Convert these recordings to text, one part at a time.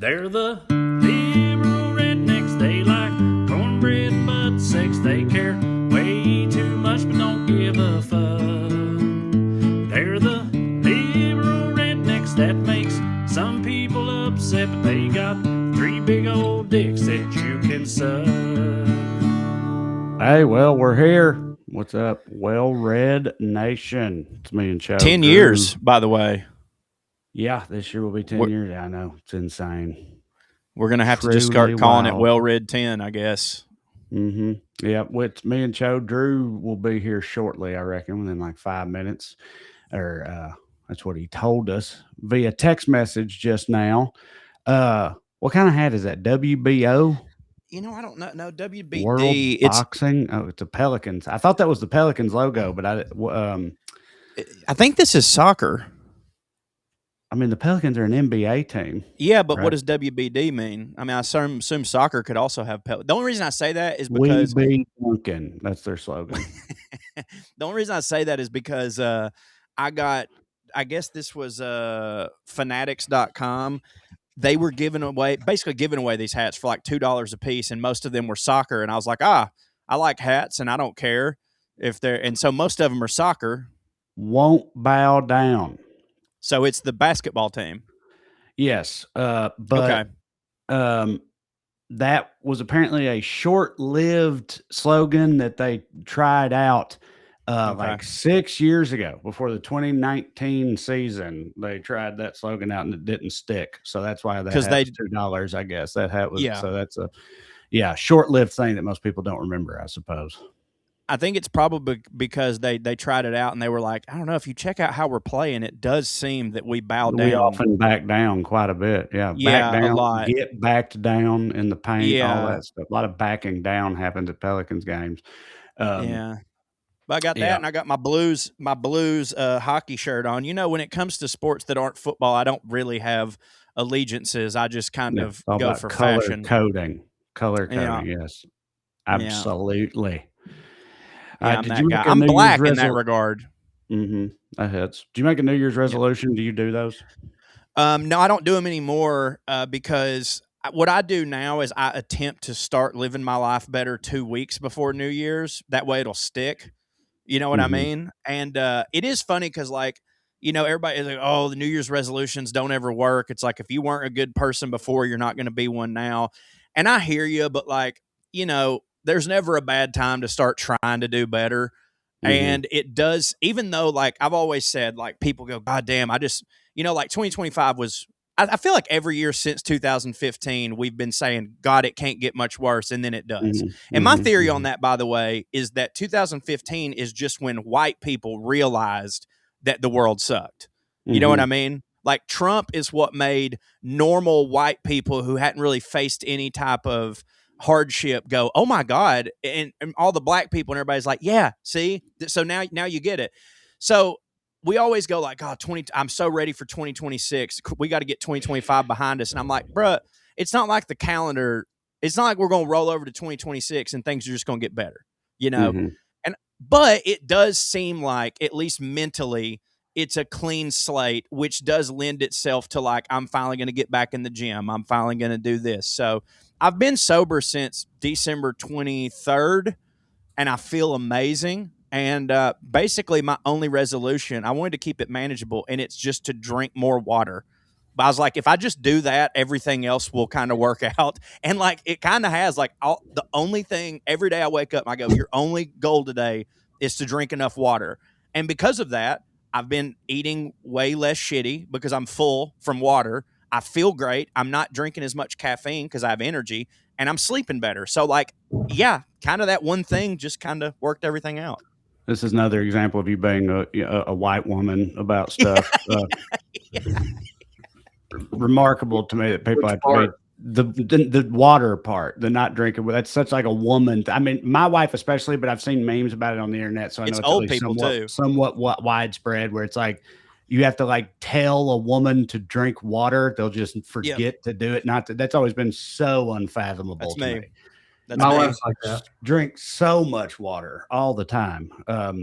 They're the liberal rednecks. They like cornbread and butt sex. They care way too much but don't give a fuck. They're the liberal rednecks that makes some people upset, but they got 3 big old dicks that you can suck. Hey, well, we're here. What's up, WellRED Nation? It's me and Cho. 10 years, by the way. Yeah, this year will be 10 years. I know. It's insane. We're going to have to just start calling it WellRED 10, I guess. Mm-hmm. Yeah, with me and Cho. Drew will be here shortly, I reckon, within like 5 minutes. Or that's what he told us via text message just now. What kind of hat is that? WBO? You know, I don't know. No, WBD. World Boxing? Oh, it's a Pelicans. I thought that was the Pelicans logo, but I think this is soccer. I mean, the Pelicans are an NBA team. Yeah, but right? What does WBD mean? I mean, I assume soccer could also have Pelicans. The only reason I say that is because... We be Duncan. That's their slogan. The only reason I say that is because I guess this was fanatics.com. They were basically giving away these hats for like $2 a piece, and most of them were soccer. And I was like, I like hats, and I don't care if they're... And so most of them are soccer. Won't bow down. So it's the basketball team. Yes. But that was apparently a short-lived slogan that they tried out like 6 years ago before the 2019 season. They tried that slogan out and it didn't stick. So that's why that was $2, I guess. That hat was, so that's a short-lived thing that most people don't remember, I suppose. I think it's probably because they tried it out and they were like, I don't know, if you check out how we're playing, it does seem that we bow down. We often back down quite a bit. Yeah, back down, a lot. Get backed down in the paint, all that stuff. A lot of backing down happens at Pelicans games. But I got that, and I got my blues hockey shirt on. You know, when it comes to sports that aren't football, I don't really have allegiances. I just kind of go for fashion. Color coding, yes. Absolutely. I'm that guy. I'm black in that regard. Mm-hmm. That hits. Do you make a New Year's resolution? Do you do those? No, I don't do them anymore because what I do now is I attempt to start living my life better 2 weeks before New Year's. That way it'll stick. You know what I mean? And it is funny because, like, you know, everybody is like, oh, the New Year's resolutions don't ever work. It's like, if you weren't a good person before, you're not going to be one now. And I hear you, but, like, you know, there's never a bad time to start trying to do better. And it does, even though, like, I've always said, like, people go, God damn, I just, you know, like 2025 was, I feel like every year since 2015, we've been saying, God, it can't get much worse. And then it does. And my theory on that, by the way, is that 2015 is just when white people realized that the world sucked. You know what I mean? Like, Trump is what made normal white people who hadn't really faced any type of hardship go, oh my God. And all the black people and everybody's like, yeah, see? So now you get it. So we always go like, oh, I'm so ready for 2026. We got to get 2025 behind us. And I'm like, bruh, it's not like the calendar. It's not like we're going to roll over to 2026 and things are just going to get better, you know? But it does seem like, at least mentally, it's a clean slate, which does lend itself to, like, I'm finally going to get back in the gym. I'm finally going to do this. So I've been sober since December 23rd, and I feel amazing. And basically, my only resolution, I wanted to keep it manageable, and it's just to drink more water. But I was like, if I just do that, everything else will kind of work out. And, like, it kind of has. Like, the only thing, every day I wake up, I go, your only goal today is to drink enough water. And because of that, I've been eating way less shitty because I'm full from water. I feel great. I'm not drinking as much caffeine because I have energy, and I'm sleeping better. So, like, yeah, kind of that one thing just kind of worked everything out. This is another example of you being a white woman about stuff. Remarkable to me that people have to be the water part, the not drinking. That's such like a woman. I mean, my wife especially, but I've seen memes about it on the internet, so I know it's old people too. Somewhat widespread, where it's like you have to like tell a woman to drink water. They'll just forget to do it. That's always been so unfathomable to me. My wife's like that. Drink so much water all the time. But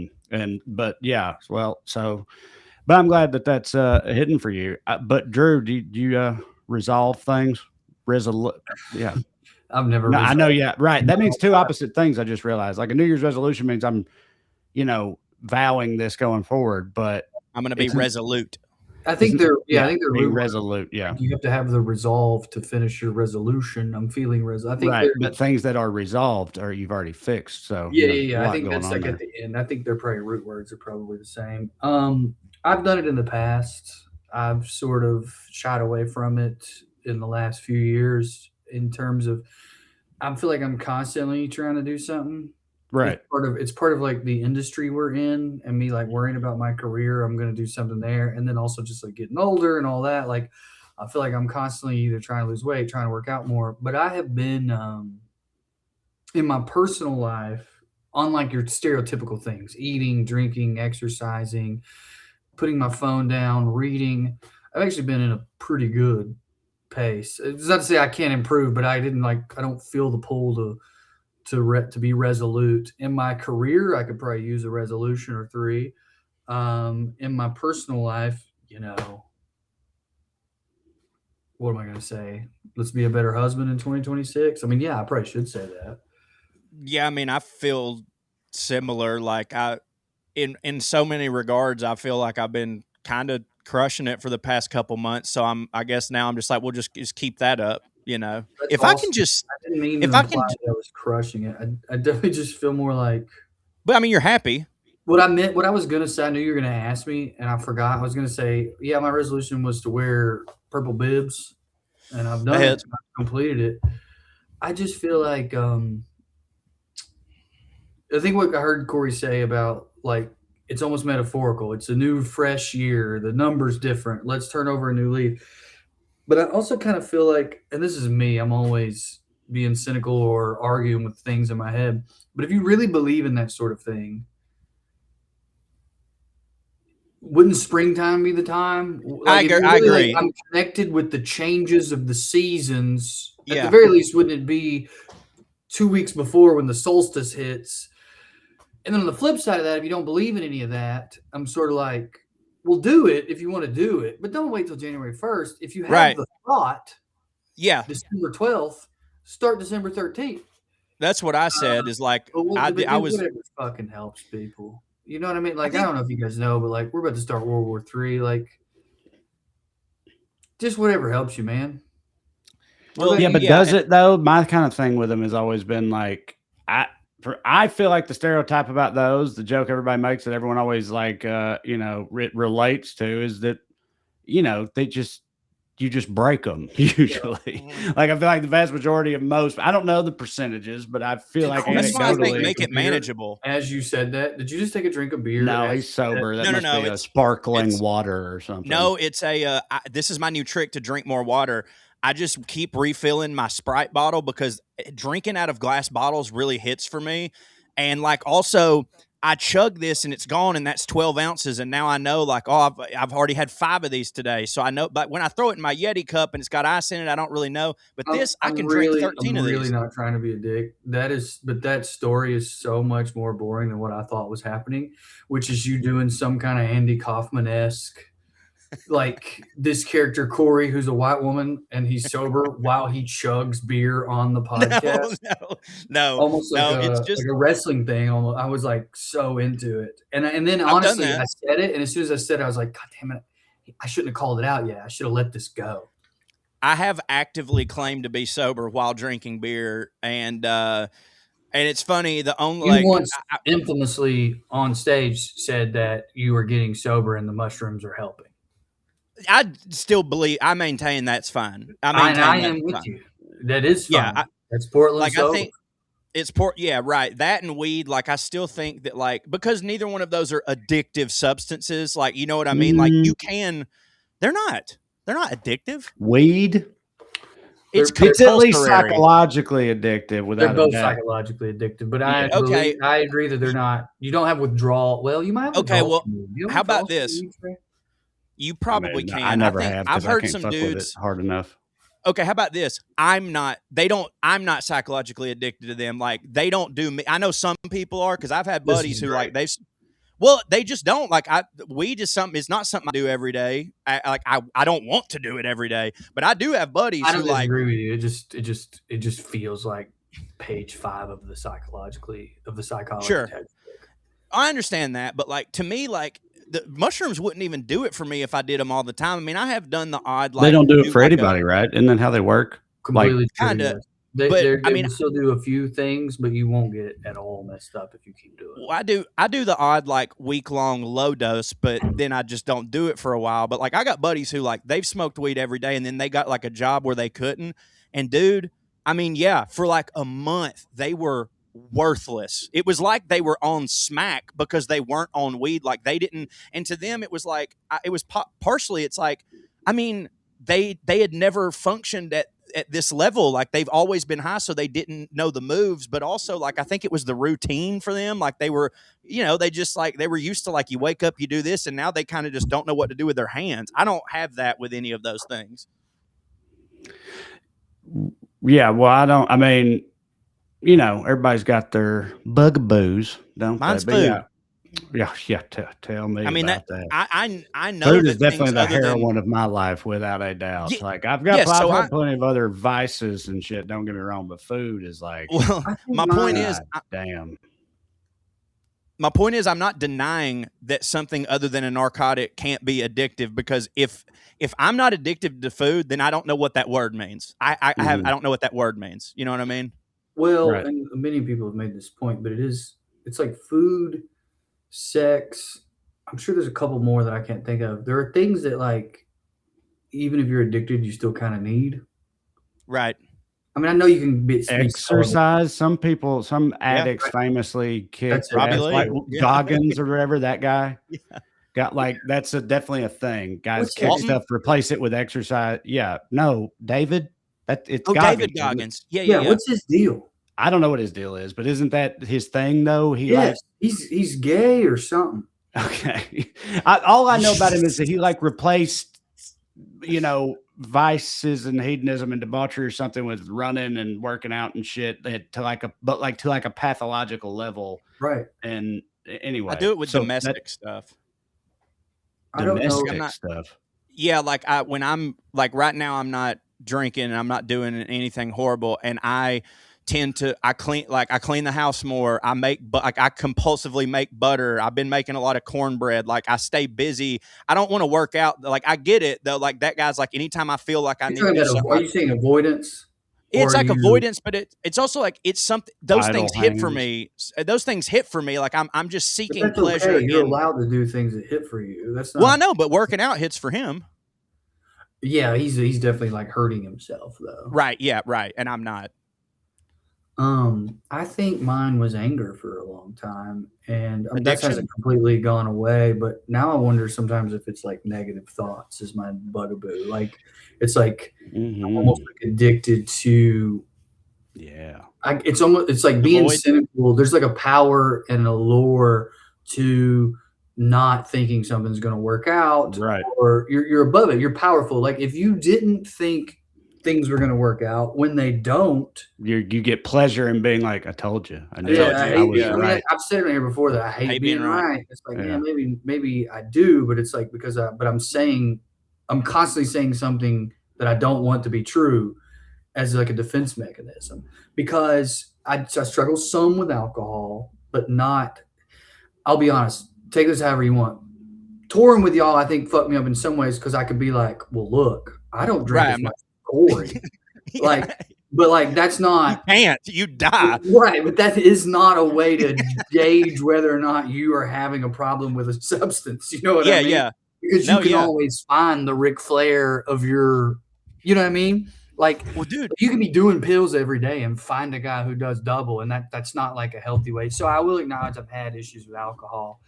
I'm glad that that's hidden for you. But Drew, do you resolve things. Yeah. I've never. No, I know. Yeah. Right. That means two opposite things. I just realized. Like a New Year's resolution means I'm, vowing this going forward, but I'm going to be resolute. I think they're being resolute. Yeah. You have to have the resolve to finish your resolution. I'm feeling resolute. I think right. But things that are resolved or you've already fixed. So yeah. I think that's like at the end. I think their probably root words are probably the same. I've done it in the past. I've sort of shied away from it in the last few years in terms of I feel like I'm constantly trying to do something. Right. It's part of like the industry we're in and me like worrying about my career. I'm going to do something there. And then also just like getting older and all that. Like, I feel like I'm constantly either trying to lose weight, trying to work out more, but I have been, in my personal life, unlike your stereotypical things, eating, drinking, exercising, putting my phone down, reading, I've actually been in a pretty good pace. It's not to say I can't improve, but I don't feel the pull to be resolute. In my career, I could probably use a resolution or three. In my personal life, what am I going to say? Let's be a better husband in 2026. I mean, yeah, I probably should say that. Yeah, I mean, I feel similar. Like in so many regards, I feel like I've been kind of crushing it for the past couple months. So I guess now I'm just like, we'll just keep that up. That's if awesome. I can just, I didn't mean I was crushing it. I definitely just feel more like. But I mean, you're happy. What I was gonna say, I knew you were gonna ask me, and I forgot. I was gonna say, yeah, my resolution was to wear purple bibs, and I've done it. I've completed it. I just feel like, I think what I heard Corey say about like it's almost metaphorical. It's a new, fresh year. The number's different. Let's turn over a new leaf. But I also kind of feel like, and this is me, I'm always being cynical or arguing with things in my head. But if you really believe in that sort of thing, wouldn't springtime be the time? Like, I agree. Like, I'm connected with the changes of the seasons. At the very least, wouldn't it be 2 weeks before when the solstice hits? And then on the flip side of that, if you don't believe in any of that, I'm sort of like, well, do it if you want to do it, but don't wait till January 1st. If you have the thought, December 12th, start December 13th. That's what I said. Is like I was whatever fucking helps people. You know what I mean? Like I don't know if you guys know, but like we're about to start World War III. Like, just whatever helps you, man. Well, but does it though? My kind of thing with them has always been like I feel like the stereotype about those, the joke everybody makes that everyone always like, relates to is that, you just break them usually. Like I feel like the vast majority of most, I don't know the percentages, but I feel like that's why I think make it manageable. As you said that, did you just take a drink of beer? No, he's sober. That must be a sparkling water or something. No, it's this is my new trick to drink more water. I just keep refilling my Sprite bottle because drinking out of glass bottles really hits for me. And like also I chug this and it's gone and that's 12 ounces. And now I know like, oh, I've already had 5 of these today. So I know, but when I throw it in my Yeti cup and it's got ice in it, I don't really know. But I can drink 13 of these. I'm really not trying to be a dick. But that story is so much more boring than what I thought was happening, which is you doing some kind of Andy Kaufman-esque, like this character Corey, who's a white woman and he's sober while he chugs beer on the podcast. No, almost like it's just like a wrestling thing. Almost, I was like so into it, and then honestly, I said it, and as soon as I said it, I was like, God damn it, I shouldn't have called it out yet. I should have let this go. I have actively claimed to be sober while drinking beer, and it's funny. The only once infamously on stage said that you were getting sober and the mushrooms are helping. I still believe. I maintain that's fine. I am with you. That is fine. Yeah, that's Portland. Like sober. I think it's Yeah, right. That and weed. Like I still think that because neither one of those are addictive substances. Like you know what I mean. Like you can. They're not addictive. Weed. It's at least psychologically addictive. They're both psychologically addictive, but I agree that they're not. You don't have withdrawal. Well, you might have. Okay. Well, how about this? You probably can. I never have. I've heard some dudes hard enough. Okay, how about this? I'm not psychologically addicted to them. Like they don't do me. I know some people are because I've had buddies who like Well, they just don't. Like weed is something. It's not something I do every day. I don't want to do it every day, but I do have buddies I who don't like. disagree with you. It just feels like page 5 of the psychology Sure. textbook. I understand that, but like to me, like the mushrooms wouldn't even do it for me if I did them all the time. I mean, I have done the odd. Like they don't do it for like anybody, right? Isn't that how they work? Completely true. kinda, Yes. but, They I mean- will still do a few things, but you won't get at all messed up if you keep doing it. Well, I do the odd like week long low dose, but then I just don't do it for a while. But like I got buddies who like they've smoked weed every day, and then they got like a job where they couldn't. And dude, I mean, yeah, for like a month they were worthless. It was like they were on smack because they weren't on weed. Like they didn't, and to them it was like it was partially. It's like, I mean, they had never functioned at this level. Like they've always been high, so they didn't know the moves, but also like I think it was the routine for them. Like they were, they just like they were used to like you wake up, you do this, and now they kind of just don't know what to do with their hands. I don't have that with any of those things. Yeah, well, I mean, everybody's got their bugaboos, don't Mine's they? food. Yeah. Tell me. I mean, about that that. I know Food that is definitely things the other than- heroin of my life, without a doubt. Yeah, Like I've got yeah, so I've had plenty of other vices and shit. Don't get me wrong, but food is like, Well, my point is, damn. my point is, I'm not denying that something other than a narcotic can't be addictive, because if I'm not addicted to food, then I don't know what that word means. I don't know what that word means. You know what I mean? Well, Right. and many people have made this point, but it's like food, sex. I'm sure there's a couple more that I can't think of. There are things that, like, even if you're addicted, you still kind of need. Right. I mean, I know you can be Exercise. Some people, some addicts famously kick That's it. Robbie ass, Lee. like Yeah. Goggins or whatever, that guy. Yeah. Got like that's definitely a thing. Guys What's kick Walton? stuff, replace it with exercise. Yeah, no, David. It's Oh, Goggins, David isn't it? Goggins. Yeah. Yeah, what's his deal? I don't know what his deal is, but isn't that his thing though? He Yes, he's gay or something. okay. All I know about him is that he like replaced, vices and hedonism and debauchery or something with running and working out and shit to like a pathological level. Right. And anyway, I do it with so domestic stuff. I don't know. domestic stuff. Yeah, like when I'm like right now, I'm not drinking and I'm not doing anything horrible, and I clean the house more. I compulsively make butter. I've been making a lot of cornbread. Like I stay busy. I don't want to work out. Like I get it though. Like that guy's like anytime I feel like I need to do something. Are you saying avoidance? It's Or like you- avoidance, but it's also like it's something. Those Idle things hit for hangs. me. Those things hit for me. Like I'm just But seeking that's pleasure. okay. You're in- allowed to do things that hit for you. That's not. Well, I know, but working out hits for him. Yeah, he's definitely like hurting himself though. Right. Yeah. Right. And I'm not. I think mine was anger for a long time, and that Addiction? hasn't completely gone away. But now I wonder sometimes if it's like negative thoughts is my bugaboo. Like it's like Mhm. I'm almost like addicted to. Yeah. It's like being Avoid. cynical. There's like a power and a lure to not thinking something's going to work out, Right. or you're above it. You're powerful. Like if you didn't think things were going to work out, when they don't, You get pleasure in being like, I told you. I knew Yeah, I, I hate was being right. I've said it here before that I hate being right. It's like, Yeah. maybe I do, but it's like but I'm constantly saying something that I don't want to be true as like a defense mechanism, because I struggle some with alcohol, but not. I'll be honest. Take this however you want. Touring with y'all, I think fucked me up in some ways because I could be like, well, look, I don't drink Right, as I'm much as Corey. But like that's not can't. You die. right. But that is not a way to gauge whether or not you are having a problem with a substance. You know what I mean? Yeah. Because you can always find the Ric Flair of your, you know what I mean? Like, Well, dude. you can be doing pills every day and find a guy who does double, and that's not like a healthy way. So I will acknowledge I've had issues with alcohol.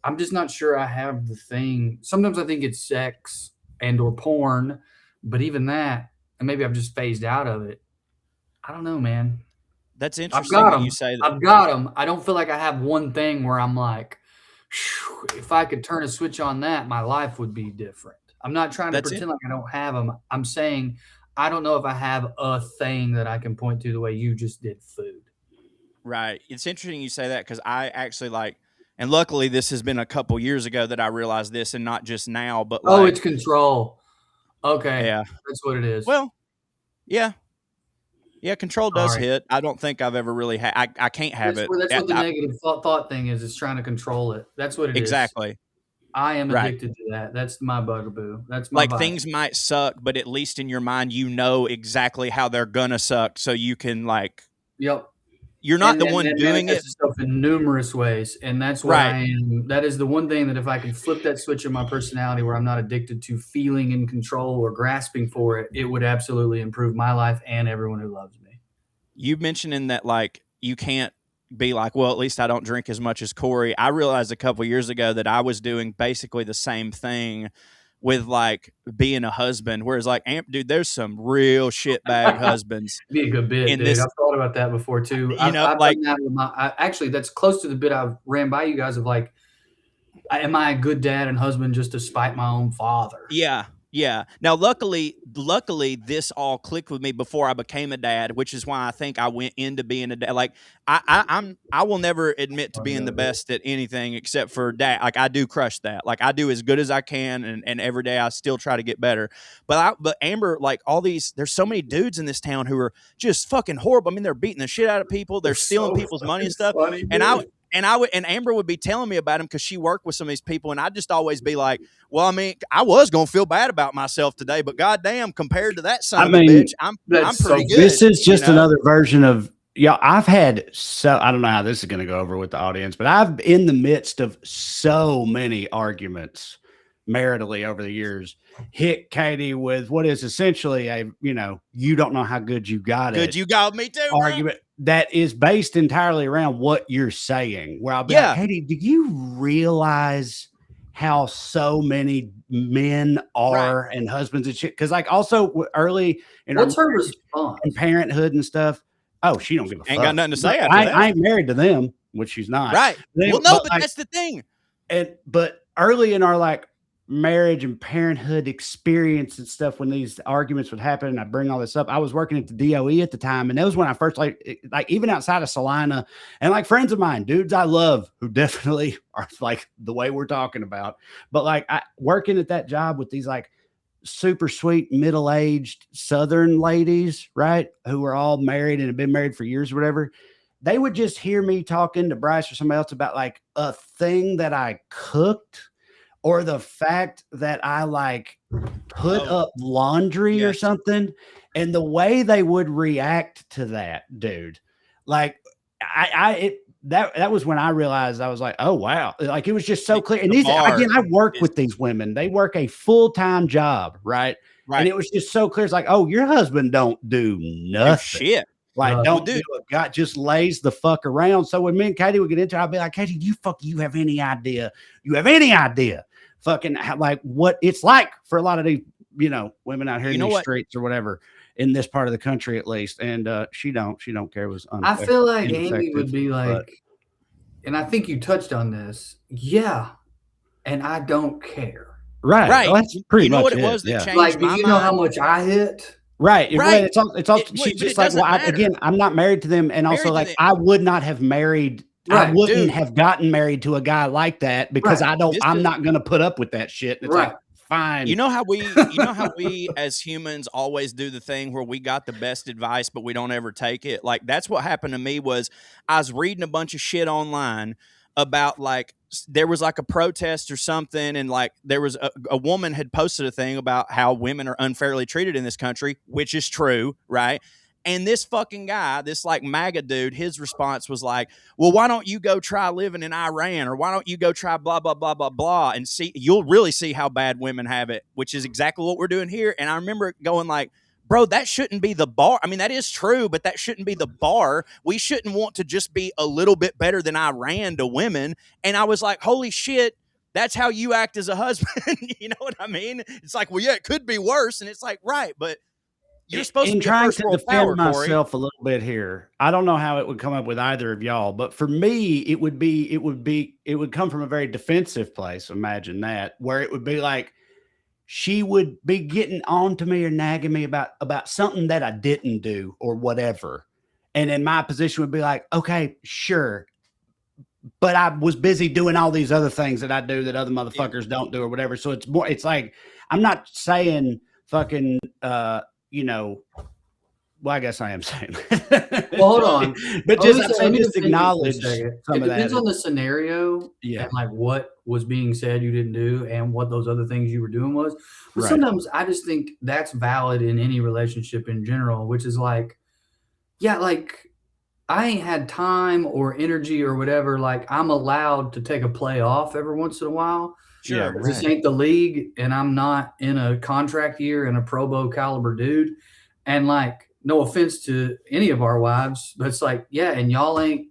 I'm just not sure I have the thing. Sometimes I think it's sex and or porn, but even that, and maybe I've just phased out of it. I don't know, man. That's I've interesting got that them. you say that. I've got them. I don't feel like I have one thing where I'm like, "Phew, if I could turn a switch on that, my life would be different." I'm not trying to That's pretend like I don't have them. I'm saying I don't know if I have a thing that I can point to the way you just did food. Right. It's interesting you say that because I actually like And luckily, this has been a couple years ago that I realized this, and not just now. But Oh, it's control. Okay, yeah, that's what it is. well, yeah, control does Sorry. hit. I don't think I've ever really had. I can't have That's it. what the negative thought thing is. It's trying to control it. That's what it is. Exactly. I am Right. addicted to that. That's my bugaboo. That's my Like vice. things might suck, but at least in your mind, you know exactly how they're gonna suck, so you can like. Yep. You're not the one doing it. Stuff in numerous ways, and that's what I am. That is the one thing that if I can flip that switch in my personality, where I'm not addicted to feeling in control or grasping for it, it would absolutely improve my life and everyone who loves me. You mentioning that like you can't be like, well, at least I don't drink as much as Corey. I realized a couple years ago that I was doing basically the same thing with like being a husband, whereas like, dude, there's some real shitbag husbands. Be a good bit, dude. I've thought about that before too. I've like done that with actually, that's close to the bit I've ran by you guys of like, am I a good dad and husband just to spite my own father? Yeah. Yeah. Now, luckily, this all clicked with me before I became a dad, which is why I think I went into being a dad. Like, I will never admit to being the best at anything except for dad. Like, I do crush that. Like, I do as good as I can, and every day I still try to get better. But Amber, like there's so many dudes in this town who are just fucking horrible. I mean, they're beating the shit out of people. They're stealing people's money and stuff. Funny, and Amber would be telling me about them because she worked with some of these people, and I'd just always be like, well, I mean, I was gonna feel bad about myself today, but goddamn, compared to that son of a bitch, I'm pretty good. This is just another version of I've had I don't know how this is gonna go over with the audience, but I've in the midst of so many arguments maritally over the years hit Katie with what is essentially a you don't know how good you got it. Good you got me too. Argument that is based entirely around what you're saying. Where I'll be like, Katie, do you realize how so many men are and husbands and shit? Because like also early in what's her response in parenthood and stuff. Oh, she don't give a fuck. Ain't got nothing to say. I ain't married to them, which she's not. Right. Well, no, but that's the thing. But early in our like marriage and parenthood experience and stuff, when these arguments would happen and I bring all this up, I was working at the DOE at the time, and that was when I first like even outside of Salina and like friends of mine, dudes I love who definitely are like the way we're talking about, but like working at that job with these like super sweet middle-aged Southern ladies, right, who were all married and have been married for years or whatever, they would just hear me talking to Bryce or somebody else about like a thing that I cooked, or the fact that I like put up laundry or something, and the way they would react to that, dude, like that was when I realized I was like, oh wow, like it was just so clear. And these again, I work with these women; they work a full-time job, right? And it was just so clear. It's like, oh, your husband don't do nothing. Shit. Like, don't do a guy just lays the fuck around. So when me and Katie would get into it, I'd be like, Katie, you have any idea? You have any idea? Fucking like what it's like for a lot of these, women out here in these streets or whatever in this part of the country, at least. And she don't care. It was I feel like Amy would be like, and I think you touched on this. Yeah. And I don't care. Right. Well, that's pretty much what it was that changed like, do my you know how much I hit? Right. It's all she's just like, well, again, I'm not married to them. And also like, I would not have married. Right, I wouldn't have gotten married to a guy like that because I'm not going to put up with that shit. It's like, fine. You know how we as humans always do the thing where we got the best advice, but we don't ever take it. Like that's what happened to me. Was I was reading a bunch of shit online about like, there was like a protest or something. And like, there was a woman had posted a thing about how women are unfairly treated in this country, which is true. Right. And this fucking guy, this like MAGA dude, his response was like, well, why don't you go try living in Iran? Or why don't you go try blah, blah, blah, blah, blah. And see, you'll really see how bad women have it, which is exactly what we're doing here. And I remember going like, bro, that shouldn't be the bar. I mean, that is true, but that shouldn't be the bar. We shouldn't want to just be a little bit better than Iran to women. And I was like, holy shit, that's how you act as a husband. You know what I mean? It's like, well, yeah, it could be worse. And it's like, right, but you're supposed to be trying first to world defend power, myself a little bit here. I don't know how it would come up with either of y'all, but for me, it would come from a very defensive place. Imagine that, where it would be like she would be getting on to me or nagging me about something that I didn't do or whatever. And then my position would be like, okay, sure, but I was busy doing all these other things that I do that other motherfuckers don't do or whatever. So it's more, it's like, I'm not saying fucking, you know, well, I guess I am saying. Well, hold on. But just acknowledge some it of that. depends on the scenario and like what was being said you didn't do and what those other things you were doing was. But sometimes I just think that's valid in any relationship in general, which is like, yeah, like I ain't had time or energy or whatever. Like I'm allowed to take a play off every once in a while. Sure. This ain't the league and I'm not in a contract year and a Pro Bowl caliber dude. And like, no offense to any of our wives, but it's like, yeah, and y'all ain't,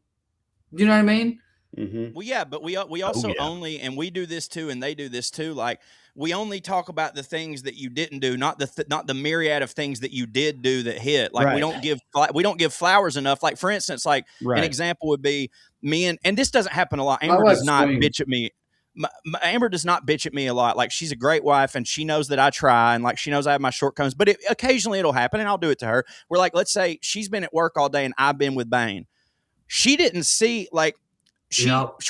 you know what I mean? Mm-hmm. Well, yeah, but we also only, and we do this too, and they do this too. Like we only talk about the things that you didn't do, not the myriad of things that you did do that hit. Like we don't give flowers enough. Like for instance, like an example would be me and this doesn't happen a lot. Amber does not bitch at me. Amber does not bitch at me a lot. Like she's a great wife and she knows that I try and like she knows I have my shortcomings, but occasionally it'll happen and I'll do it to her. We're like, let's say she's been at work all day and I've been with Bane. She didn't see like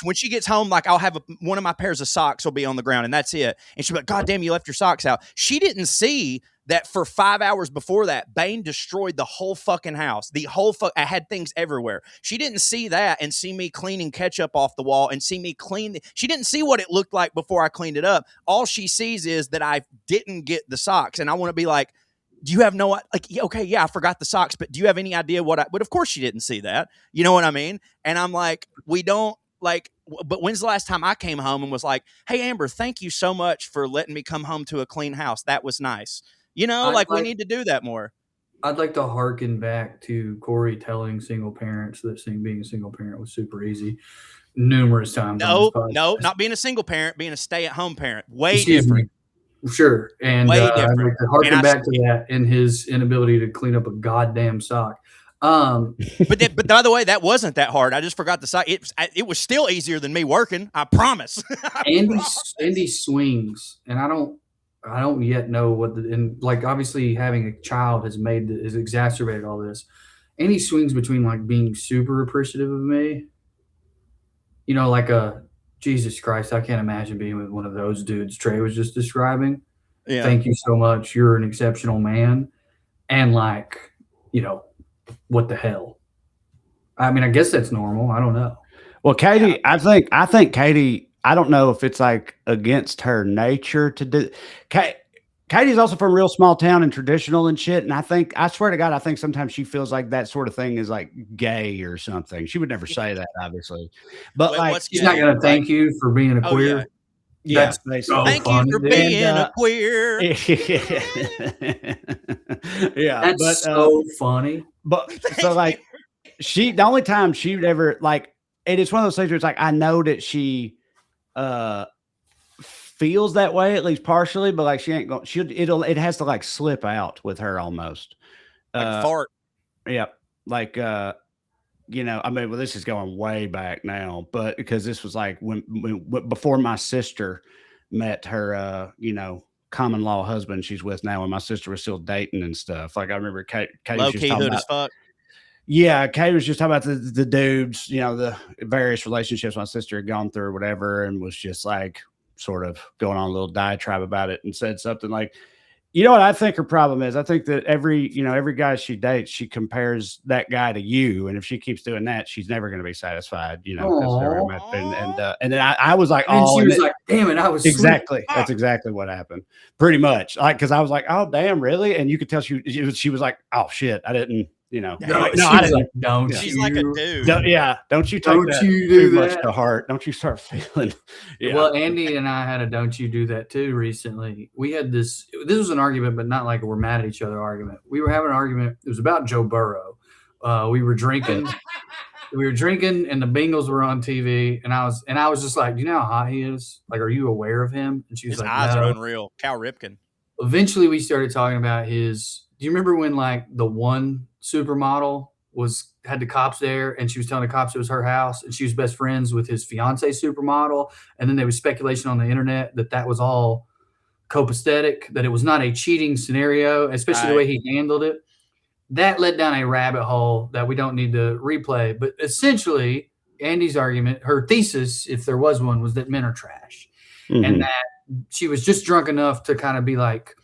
when she gets home, like I'll have one of my pairs of socks will be on the ground and that's it. And she'll be like, God damn, you left your socks out. She didn't see that for 5 hours before that, Bane destroyed the whole fucking house. I had things everywhere. She didn't see that and see me cleaning ketchup off the wall and see me clean. She didn't see what it looked like before I cleaned it up. All she sees is that I didn't get the socks. And I want to be like, do you have no, like, okay, yeah, I forgot the socks, but do you have any idea but of course she didn't see that. You know what I mean? And I'm like, we don't like, but when's the last time I came home and was like, hey, Amber, thank you so much for letting me come home to a clean house. That was nice. You know, we need to do that more. I'd like to harken back to Corey telling single parents that being a single parent was super easy numerous times. No, not being a single parent, being a stay-at-home parent. Way different. Sure. And I'd like to harken back to that in his inability to clean up a goddamn sock. But by the way, that wasn't that hard. I just forgot the sock. It was still easier than me working. I promise. Andy swings, and I don't yet know and like obviously having a child has exacerbated all this. And he swings between like being super appreciative of me, you know, like Jesus Christ, I can't imagine being with one of those dudes Trey was just describing. Yeah. Thank you so much. You're an exceptional man. And like, you know, what the hell? I mean, I guess that's normal. I don't know. Well, Katie, I think Katie, I don't know if it's like against her nature to do. Katie's also from a real small town and traditional and shit. And I swear to God, I think sometimes she feels like that sort of thing is like gay or something. She would never say that, obviously. But she's not going to thank you for being a queer. Yeah. Thank you for being a queer. Yeah. That's so funny. But so like the only time she would ever like, and it's one of those things where it's like, I know that she, feels that way at least partially, but like she ain't going. It has to like slip out with her almost. Like fart. Yeah, like you know. I mean, well, this is going way back now, but because this was like when before my sister met her, you know, common law husband she's with now, when my sister was still dating and stuff. Like I remember Kate low key hood as fuck. Yeah, Kate was just talking about the dudes, you know, the various relationships my sister had gone through or whatever, and was just like sort of going on a little diatribe about it and said something like, you know what I think her problem is? I think that every guy she dates, she compares that guy to you. And if she keeps doing that, she's never going to be satisfied, you know, and then I was like, and she was like, damn it. I was exactly. That's exactly what happened pretty much. Like, cause I was like, oh damn, really? And you could tell she was like, oh shit. I didn't, you know, I didn't. Like, don't she's you, like a dude. Don't you take that too much to heart. Don't you start feeling. Yeah. Well, Andy and I had a don't you do that too recently. We had this was an argument, but not like we're mad at each other argument. We were having an argument. It was about Joe Burrow. We were drinking. And the Bengals were on TV, and I was just like, do you know how hot he is? Like, are you aware of him? And she was his like, eyes no. are unreal. Cal Ripken. Eventually, we started talking about do you remember when like the one supermodel had the cops there, and she was telling the cops it was her house, and she was best friends with his fiance supermodel, and then there was speculation on the internet that was all copacetic, that it was not a cheating scenario, especially the way he handled it. That led down a rabbit hole that we don't need to replay. But essentially, Andy's argument, her thesis, if there was one, was that men are trash. And that she was just drunk enough to kind of be like,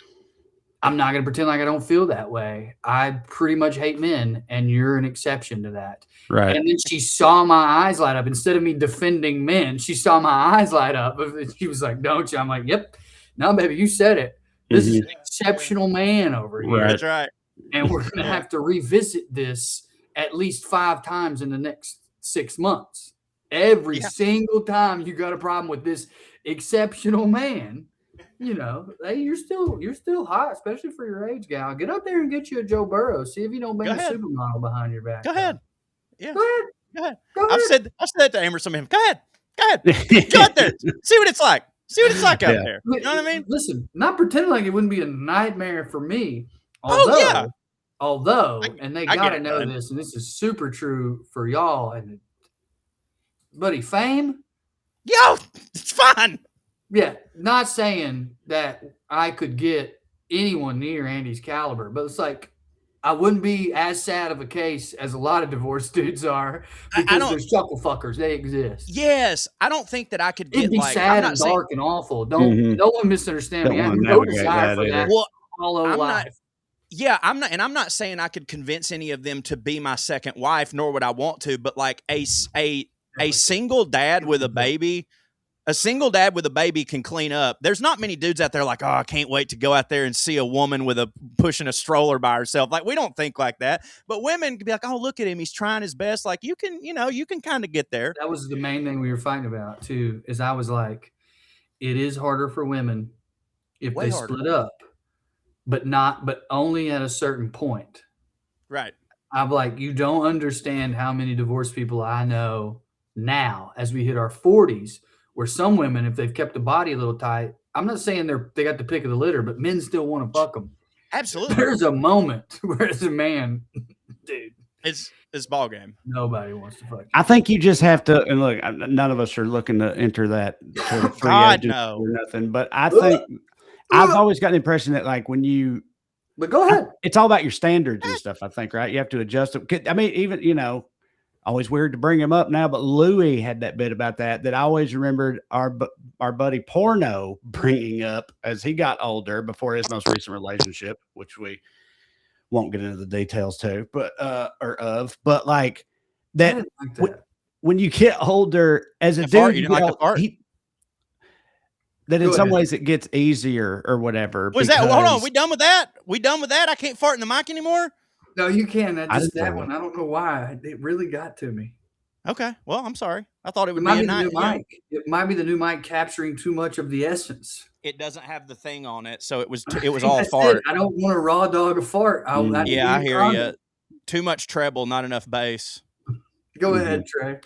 I'm not going to pretend like I don't feel that way. I pretty much hate men, and you're an exception to that. Right. And then she saw my eyes light up. Instead of me defending men, she saw my eyes light up. She was like, don't you? I'm like, yep. No, baby, you said it. This is an exceptional man over here. That's right. And we're going to have to revisit this at least 5 times in the next 6 months. Every single time you got a problem with this exceptional man, you know, hey, you're still hot, especially for your age, gal. Get up there and get you a Joe Burrow. See if you don't bring a supermodel behind your back. Go ahead. Yeah. Go ahead. I've said that to Emerson. Go ahead. Go out there. See what it's like. See what it's like out there. You know what I mean? Listen, not pretending like it wouldn't be a nightmare for me. Although, and they got to know this, and this is super true for y'all. And buddy, fame. Yo, it's fine. Yeah, not saying that I could get anyone near Andy's caliber, but it's like I wouldn't be as sad of a case as a lot of divorced dudes are because there's chuckle fuckers. They exist. Yes, I don't think that I could get It'd be sad and dark and awful. Don't one misunderstand me. I have no desire for that. Well, hollow life. I'm not saying I could convince any of them to be my second wife, nor would I want to. But like a single dad with a baby. A single dad with a baby can clean up. There's not many dudes out there like, oh, I can't wait to go out there and see a woman pushing a stroller by herself. Like, we don't think like that. But women can be like, oh, look at him. He's trying his best. Like, you can kind of get there. That was the main thing we were fighting about, too, is I was like, it is harder for women if they split up, but only at a certain point. Right. I'm like, you don't understand how many divorced people I know now as we hit our 40s. Where some women, if they've kept the body a little tight, I'm not saying they got the pick of the litter, but men still want to fuck them. Absolutely. There's a moment where as a man, dude, it's ball game. Nobody wants to fuck you. I think you just have to, and look, none of us are looking to enter that sort of free agent or nothing, but I think I've always got the impression that like when you, but go ahead, it's all about your standards and stuff. I think, right? You have to adjust it. I mean, even, always weird to bring him up now, but Louis had that bit about that I always remembered our buddy Porno bringing up as he got older before his most recent relationship, which we won't get into the details to, but like that, when you get older as a dude, that in some ways it gets easier or whatever. Was that? Hold on, we done with that? I can't fart in the mic anymore. No, you can. That one. I don't know why. It really got to me. Okay. Well, I'm sorry. I thought it would be a new mic. It might be the new mic capturing too much of the essence. It doesn't have the thing on it, so it was all fart. I don't want to raw dog a fart. I hear you. Too much treble, not enough bass. Go ahead, Trey.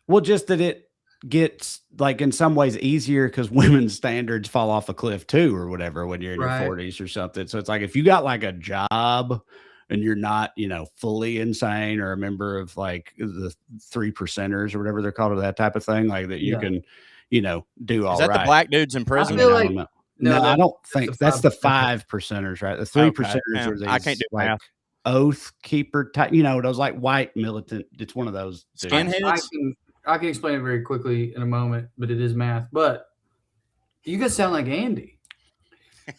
Well, just that it gets like in some ways easier because women's standards fall off a cliff too, or whatever when you're in your 40s or something. So it's like if you got like a job and you're not, fully insane or a member of like the 3%ers or whatever they're called, or that type of thing, like that you can, do all right. Is that the black dudes in prison? I don't know. No, I don't think that's the 5%ers, right? The 3%ers are these, I can't do like math. Oath keeper type, those like white militant. It's one of those skinheads. I can explain it very quickly in a moment, but it is math. But you guys sound like Andy.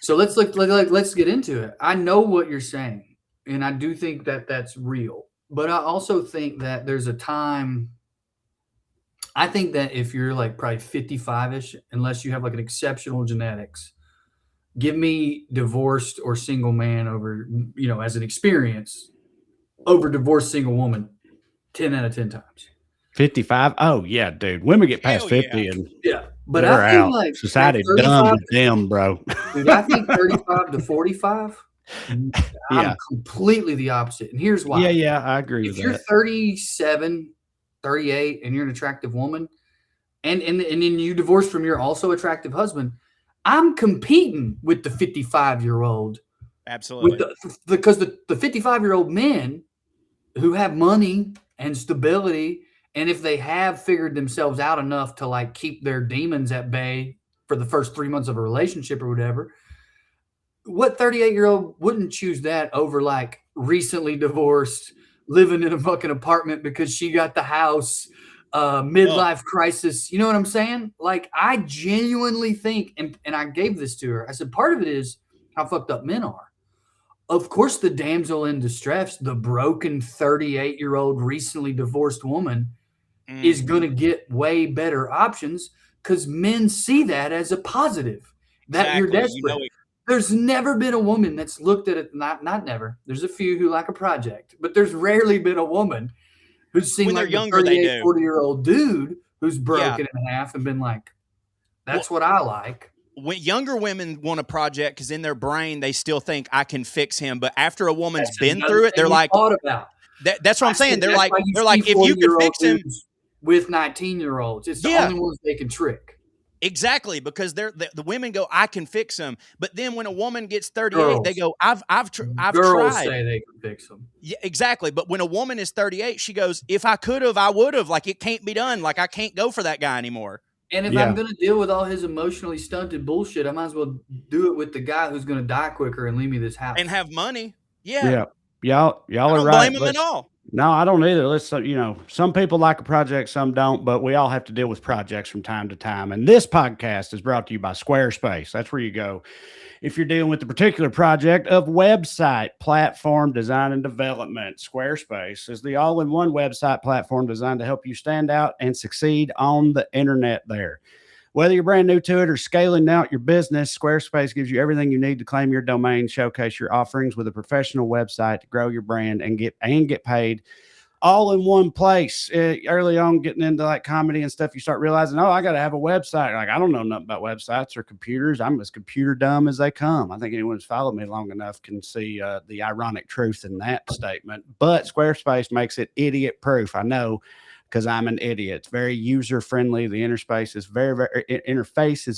So let's get into it. I know what you're saying. And I do think that that's real, but I also think that there's a time. I think that if you're like probably 55-ish, unless you have like an exceptional genetics, give me divorced or single man over, as an experience over divorced single woman, 10 out of 10 times. 55. Oh yeah, dude. Women get past 50 and but I feel out. like Society done with them, bro. Dude, I think 35 to 45. I'm completely the opposite. And here's why. Yeah, I agree with that. If you're 37, 38, and you're an attractive woman, and then you divorce from your also attractive husband, I'm competing with the 55-year-old. Absolutely. Because the 55-year-old men who have money and stability, and if they have figured themselves out enough to like keep their demons at bay for the first 3 months of a relationship or whatever, what 38-year-old wouldn't choose that over like recently divorced, living in a fucking apartment because she got the house midlife crisis. You know what I'm saying? Like, I genuinely think, and I gave this to her. I said, part of it is how fucked up men are. Of course, the damsel in distress, the broken 38-year-old recently divorced woman, is going to get way better options because men see that as a positive. That you're desperate. There's never been a woman that's looked at it. Not never. There's a few who like a project, but there's rarely been a woman who's seen like a 38, 40-year-old dude who's broken in half and been like, that's what I like. When younger women want a project because in their brain they still think I can fix him, but after a woman's been through it, they're like, that's what I'm saying. They're like, if you could fix him with 19-year-olds, it's the only ones they can trick. Exactly, because the women go, I can fix them, but then when a woman gets 38, they go, I've Girls tried. Say they can fix them. Yeah, exactly. But when a woman is 38, she goes, if I could have, I would have. Like, it can't be done. Like, I can't go for that guy anymore. And if I'm going to deal with all his emotionally stunted bullshit, I might as well do it with the guy who's going to die quicker and leave me this house and have money. Yeah. Y'all are right. Blame him at all. No, I don't either. Let's, some people like a project, some don't, but we all have to deal with projects from time to time. And this podcast is brought to you by Squarespace. That's where you go if you're dealing with the particular project of website platform design and development. Squarespace is the all-in-one website platform designed to help you stand out and succeed on the internet there. Whether you're brand new to it or scaling out your business, Squarespace gives you everything you need to claim your domain, showcase your offerings with a professional website to grow your brand and get paid all in one place. Early on, getting into like comedy and stuff, you start realizing, I got to have a website. Like, I don't know nothing about websites or computers. I'm as computer dumb as they come. I think anyone who's followed me long enough can see the ironic truth in that statement. But Squarespace makes it idiot proof. I know, because I'm an idiot. It's very user friendly. The interface is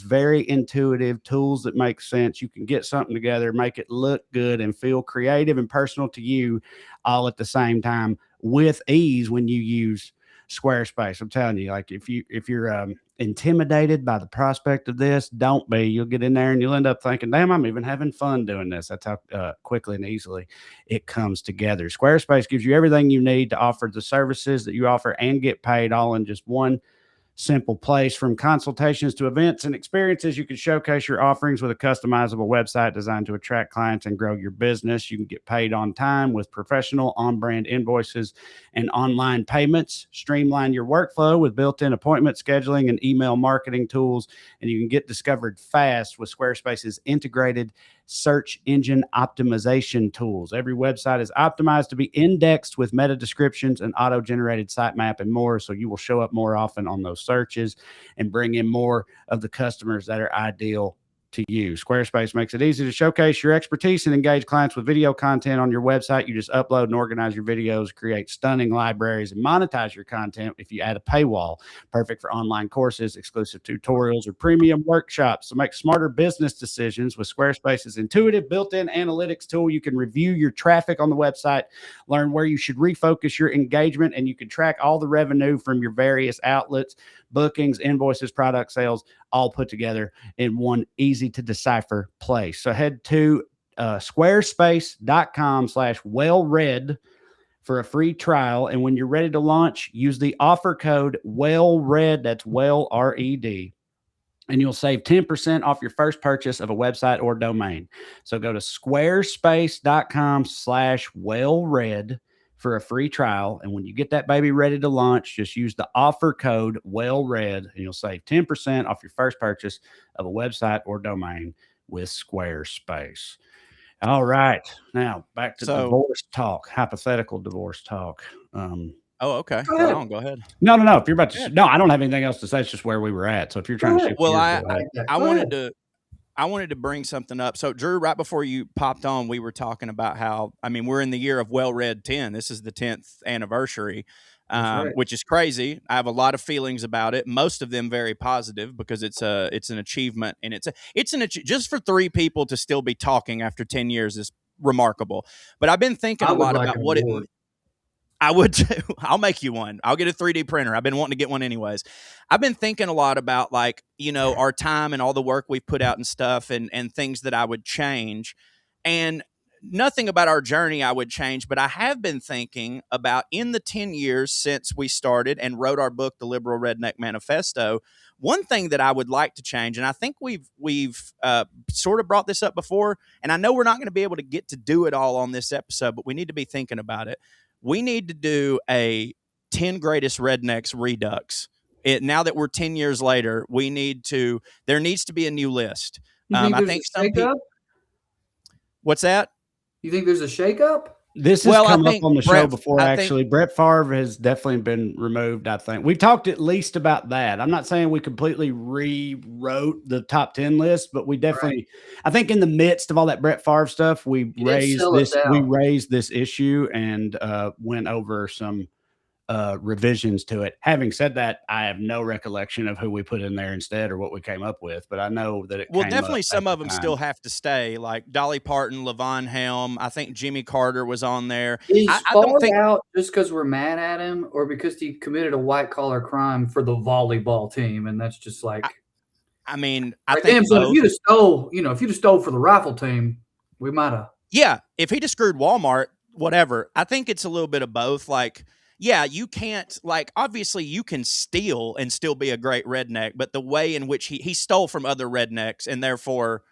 very intuitive. Tools that make sense. You can get something together, make it look good, and feel creative and personal to you, all at the same time with ease when you use Squarespace. I'm telling you, like if you're intimidated by the prospect of this, don't be. You'll get in there and you'll end up thinking, damn, I'm even having fun doing this. That's how quickly and easily it comes together. Squarespace gives you everything you need to offer the services that you offer and get paid all in just one simple place. From consultations to events and experiences, you can showcase your offerings with a customizable website designed to attract clients and grow your business. You can get paid on time with professional on-brand invoices and online payments. Streamline your workflow with built-in appointment scheduling and email marketing tools, and you can get discovered fast with Squarespace's integrated search engine optimization tools. Every website is optimized to be indexed with meta descriptions and auto-generated sitemap and more, so you will show up more often on those searches and bring in more of the customers that are ideal to you. Squarespace makes it easy to showcase your expertise and engage clients with video content on your website. You just upload and organize your videos, create stunning libraries, and monetize your content if you add a paywall. Perfect for online courses, exclusive tutorials, or premium workshops. So make smarter business decisions with Squarespace's intuitive built-in analytics tool. You can review your traffic on the website, learn where you should refocus your engagement, and you can track all the revenue from your various outlets, bookings, invoices, product sales, all put together in one easy to decipher place. So head to squarespace.com/wellred for a free trial. And when you're ready to launch, use the offer code WellRED. That's WellRED. And you'll save 10% off your first purchase of a website or domain. So go to squarespace.com/wellred for a free trial. And when you get that baby ready to launch, just use the offer code WellRED and you'll save 10% off your first purchase of a website or domain with Squarespace. All right. Now back to divorce talk, hypothetical divorce talk. Okay. Go ahead. No. If you're about to, no, I don't have anything else to say. It's just where we were at. So if you're trying to, I wanted to bring something up. So, Drew, right before you popped on, we were talking about how, we're in the year of WellRED 10. This is the 10th anniversary, which is crazy. I have a lot of feelings about it. Most of them very positive because it's an achievement, and just for three people to still be talking after 10 years is remarkable. But I've been thinking a lot about what it. I would too. I'll make you one. I'll get a 3D printer. I've been wanting to get one anyways. I've been thinking a lot about our time and all the work we've put out and stuff and things that I would change. And nothing about our journey I would change, but I have been thinking about in the 10 years since we started and wrote our book, The Liberal Redneck Manifesto, one thing that I would like to change, and I think we've sort of brought this up before, and I know we're not going to be able to get to do it all on this episode, but we need to be thinking about it. We need to do a 10 greatest rednecks redux. Now that we're 10 years later, there needs to be a new list. I think some people. What's that? You think there's a shakeup? This has come up on the show before, actually. Brett Favre has definitely been removed, I think. We've talked at least about that. I'm not saying we completely rewrote the top 10 list, but we definitely, I think in the midst of all that Brett Favre stuff, we raised this issue and went over some revisions to it. Having said that, I have no recollection of who we put in there instead or what we came up with, but I know that it definitely some of them still have to stay, like Dolly Parton, Levon Helm. I think Jimmy Carter was on there. Is Favre out just because we're mad at him or because he committed a white collar crime for the volleyball team? And that's just like, I think so if you'd have stole for the rifle team, we might have. Yeah. If he just screwed Walmart, whatever. I think it's a little bit of both. Like, yeah, you can't, obviously you can steal and still be a great redneck, but the way in which he stole from other rednecks and therefore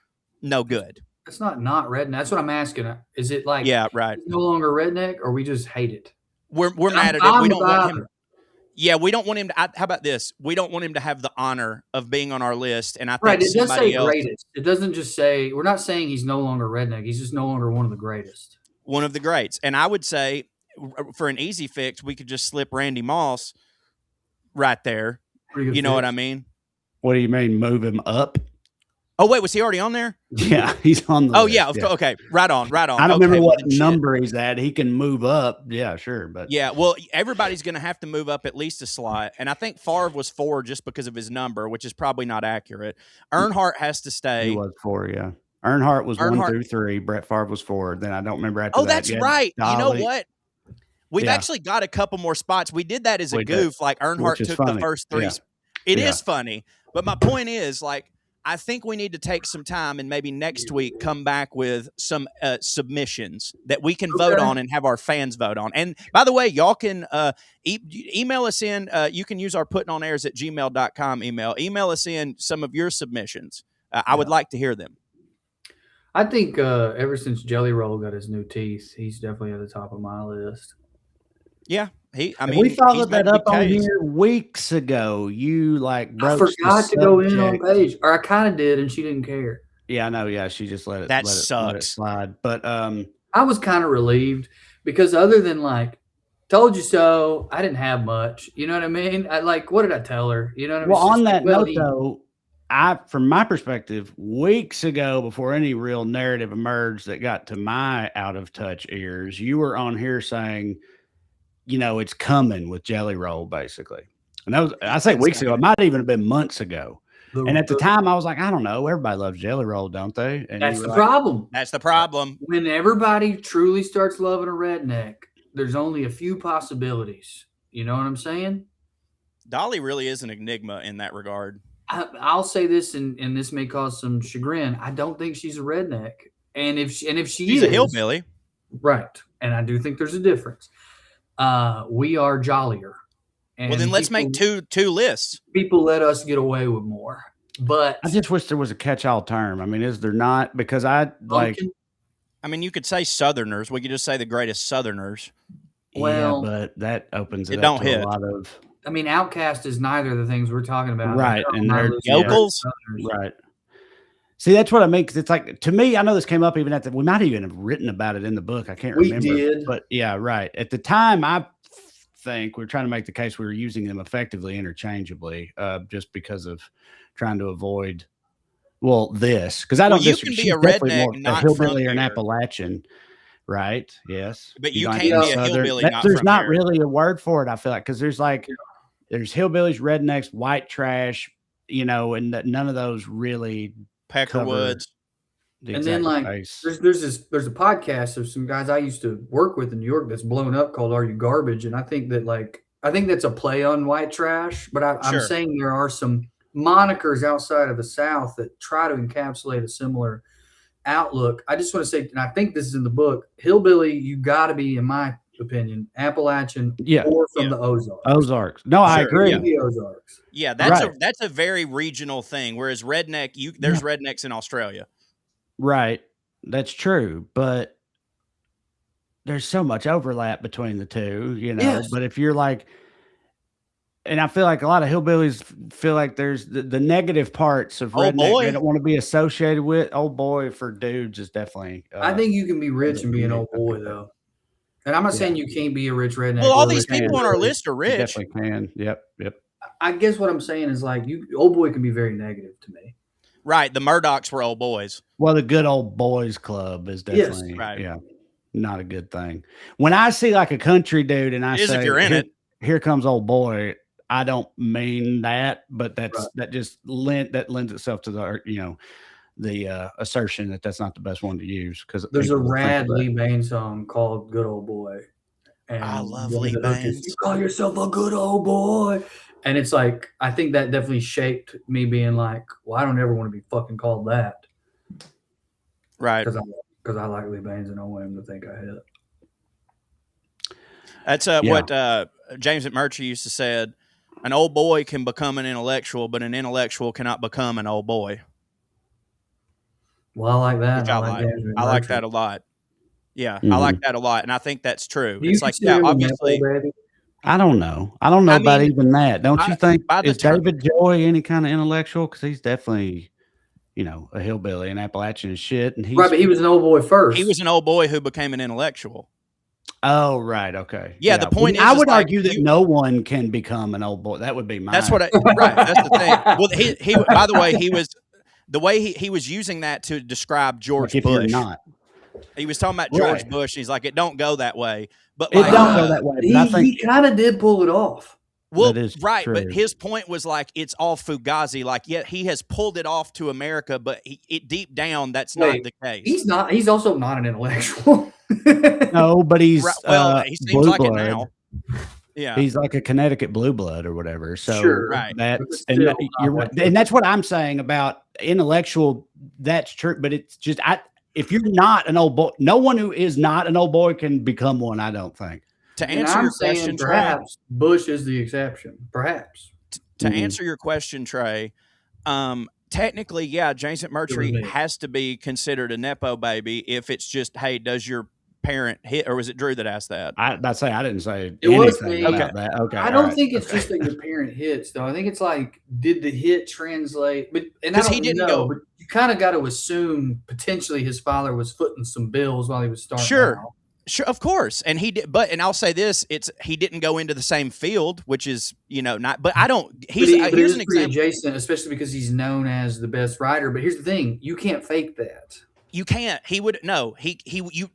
no good. It's not redneck. That's what I'm asking. Is it like, yeah, right, no longer redneck or we just hate it? We're mad at it. We don't want him. Yeah, we don't want him to. How about this? We don't want him to have the honor of being on our list. And I think it does say greatest. It doesn't just say, we're not saying he's no longer redneck. He's just no longer one of the greatest. One of the greats. And I would say, for an easy fix, we could just slip Randy Moss right there. You know what I mean? What do you mean, move him up? Oh, wait, was he already on there? Yeah, he's on the list. Yeah, of course. Okay, right on. I don't remember what number he's at. He can move up. Yeah, sure. But yeah, well, everybody's going to have to move up at least a slot. And I think Favre was 4 just because of his number, which is probably not accurate. Earnhardt has to stay. He was 4, yeah. Earnhardt was 1 through 3. Brett Favre was 4. Then I don't remember after that. Oh, that's right. Dolly. You know what? We've actually got a couple more spots. We did that as a goof. Like Earnhardt took the first 3. Yeah. It is funny. But my point is, I think we need to take some time and maybe next week come back with some submissions that we can vote on and have our fans vote on. And by the way, y'all can email us in. You can use our puttingonairs@gmail.com email. Email us in some of your submissions. I would like to hear them. I think ever since Jelly Roll got his new teeth, he's definitely at the top of my list. Yeah. We followed that up on here weeks ago. You I forgot to go in on page, or I kind of did, and she didn't care. Yeah, I know. Yeah, she just let it. That sucks. Let it slide. But I was kind of relieved because other than told you so, I didn't have much. You know what I mean? What did I tell her? You know what I mean? Well, on that note, though, from my perspective, weeks ago, before any real narrative emerged that got to my out of touch ears, you were on here saying, it's coming with Jelly Roll, basically. And that was, I say weeks ago, it might even have been months ago. And at the time I was like, I don't know, everybody loves Jelly Roll, don't they? And that's the problem. That's the problem. When everybody truly starts loving a redneck, there's only a few possibilities. You know what I'm saying? Dolly really is an enigma in that regard. I'll say this, and this may cause some chagrin. I don't think she's a redneck. And if she's a hillbilly. Right. And I do think there's a difference. We are jollier. And well, then let's make two lists. People let us get away with more. But I just wish there was a catch-all term. I mean, is there not? Because you could say Southerners. We could just say the greatest Southerners. Well, yeah, but that opens it up to a lot of. I mean, Outcast is neither of the things we're talking about. Right. And they're yokels. Right. See, that's what I mean. Because it's like, to me, I know this came up even we might even have written about it in the book. I can't remember. We did. But yeah, right. At the time, I think we were trying to make the case we were using them effectively interchangeably, just because of trying to avoid, this. Because I don't disagree. You can be a redneck, not a hillbilly or an Appalachian. Right. Yes. But you can't be a hillbilly. There's not really a word for it. I feel like, because there's hillbillies, rednecks, white trash, and none of those really Peckerwoods. And then there's a podcast of some guys I used to work with in New York that's blown up called Are You Garbage? And I think that's a play on white trash, but I'm saying there are some monikers outside of the South that try to encapsulate a similar outlook, I just want to say, and I think this is in the book, hillbilly, you got to be, in my opinion, Appalachian or from the Ozarks. Ozarks. No, I agree. The Ozarks. Yeah, that's a very regional thing. Whereas redneck, there's rednecks in Australia. Right. That's true. But there's so much overlap between the two, you know. Yes. But if you're like, and I feel like a lot of hillbillies feel like there's the negative parts of redneck they don't want to be associated with. Old boy for dudes is definitely. I think you can be rich and be an old boy, though. And I'm not saying you can't be a rich redneck. Well, all these people on our list are rich. You definitely can. Yep. I guess what I'm saying is like old boy can be very negative to me. Right. The Murdochs were old boys. Well, the good old boys club is definitely not a good thing. When I see like a country dude and I say, if you're in it, here comes old boy, I don't mean that, but that lends itself to the assertion that that's not the best one to use, because there's a rad Lee Baines song called "Good Old Boy," and I love Lee Baines. You call yourself a good old boy, and it's like I think that definitely shaped me being like, well, I don't ever want to be fucking called that, right? Because I like Lee Baines and I want him to think I hit. That's what James McMurtry used to said. An old boy can become an intellectual, but an intellectual cannot become an old boy. Well, I like that. I like that a lot. Yeah, I like that a lot, and I think that's true. It's like, obviously, I don't know. I don't know about even that. Don't you think? Is David Joy any kind of intellectual? Because he's definitely, a hillbilly and Appalachian and shit. And right, but he was an old boy first. He was an old boy who became an intellectual. Oh, right. Okay. Yeah. The point is, I would argue that no one can become an old boy. That would be mine. That's what right. That's the thing. Well, he by the way, he was using that to describe George Bush. You're not. He was talking about George Bush. He's like, it don't go that way. But it don't go that way. But I think he kind of did pull it off. Well, right, true. But his point was like it's all fugazi. Like, he has pulled it off to America, but deep down, that's not the case. He's not. He's also not an intellectual. No, but he's he seems like it now. Yeah, he's like a Connecticut blue blood or whatever. So right. You're right. And that's what I'm saying about intellectual. That's true, but it's just if you're not an old boy, no one who is not an old boy can become one. I don't think. To answer your question, perhaps Trey, Bush is the exception. Perhaps to answer your question, Trey. Technically, James McMurtry has to be considered a nepo baby if it's just, hey, does your parent hit, or was it Drew that asked that? I didn't say it was me. About that. Okay, I don't think it's just that your parent hits, though. I think it's like, did the hit translate? But he didn't go. But you kind of got to assume potentially his father was footing some bills while he was starting out. Sure, of course, and he did. But I'll say this: he didn't go into the same field, which is not. But I don't. Here's an example. Adjacent, especially because he's known as the best rider. But here's the thing: you can't fake that. You can't. He would no.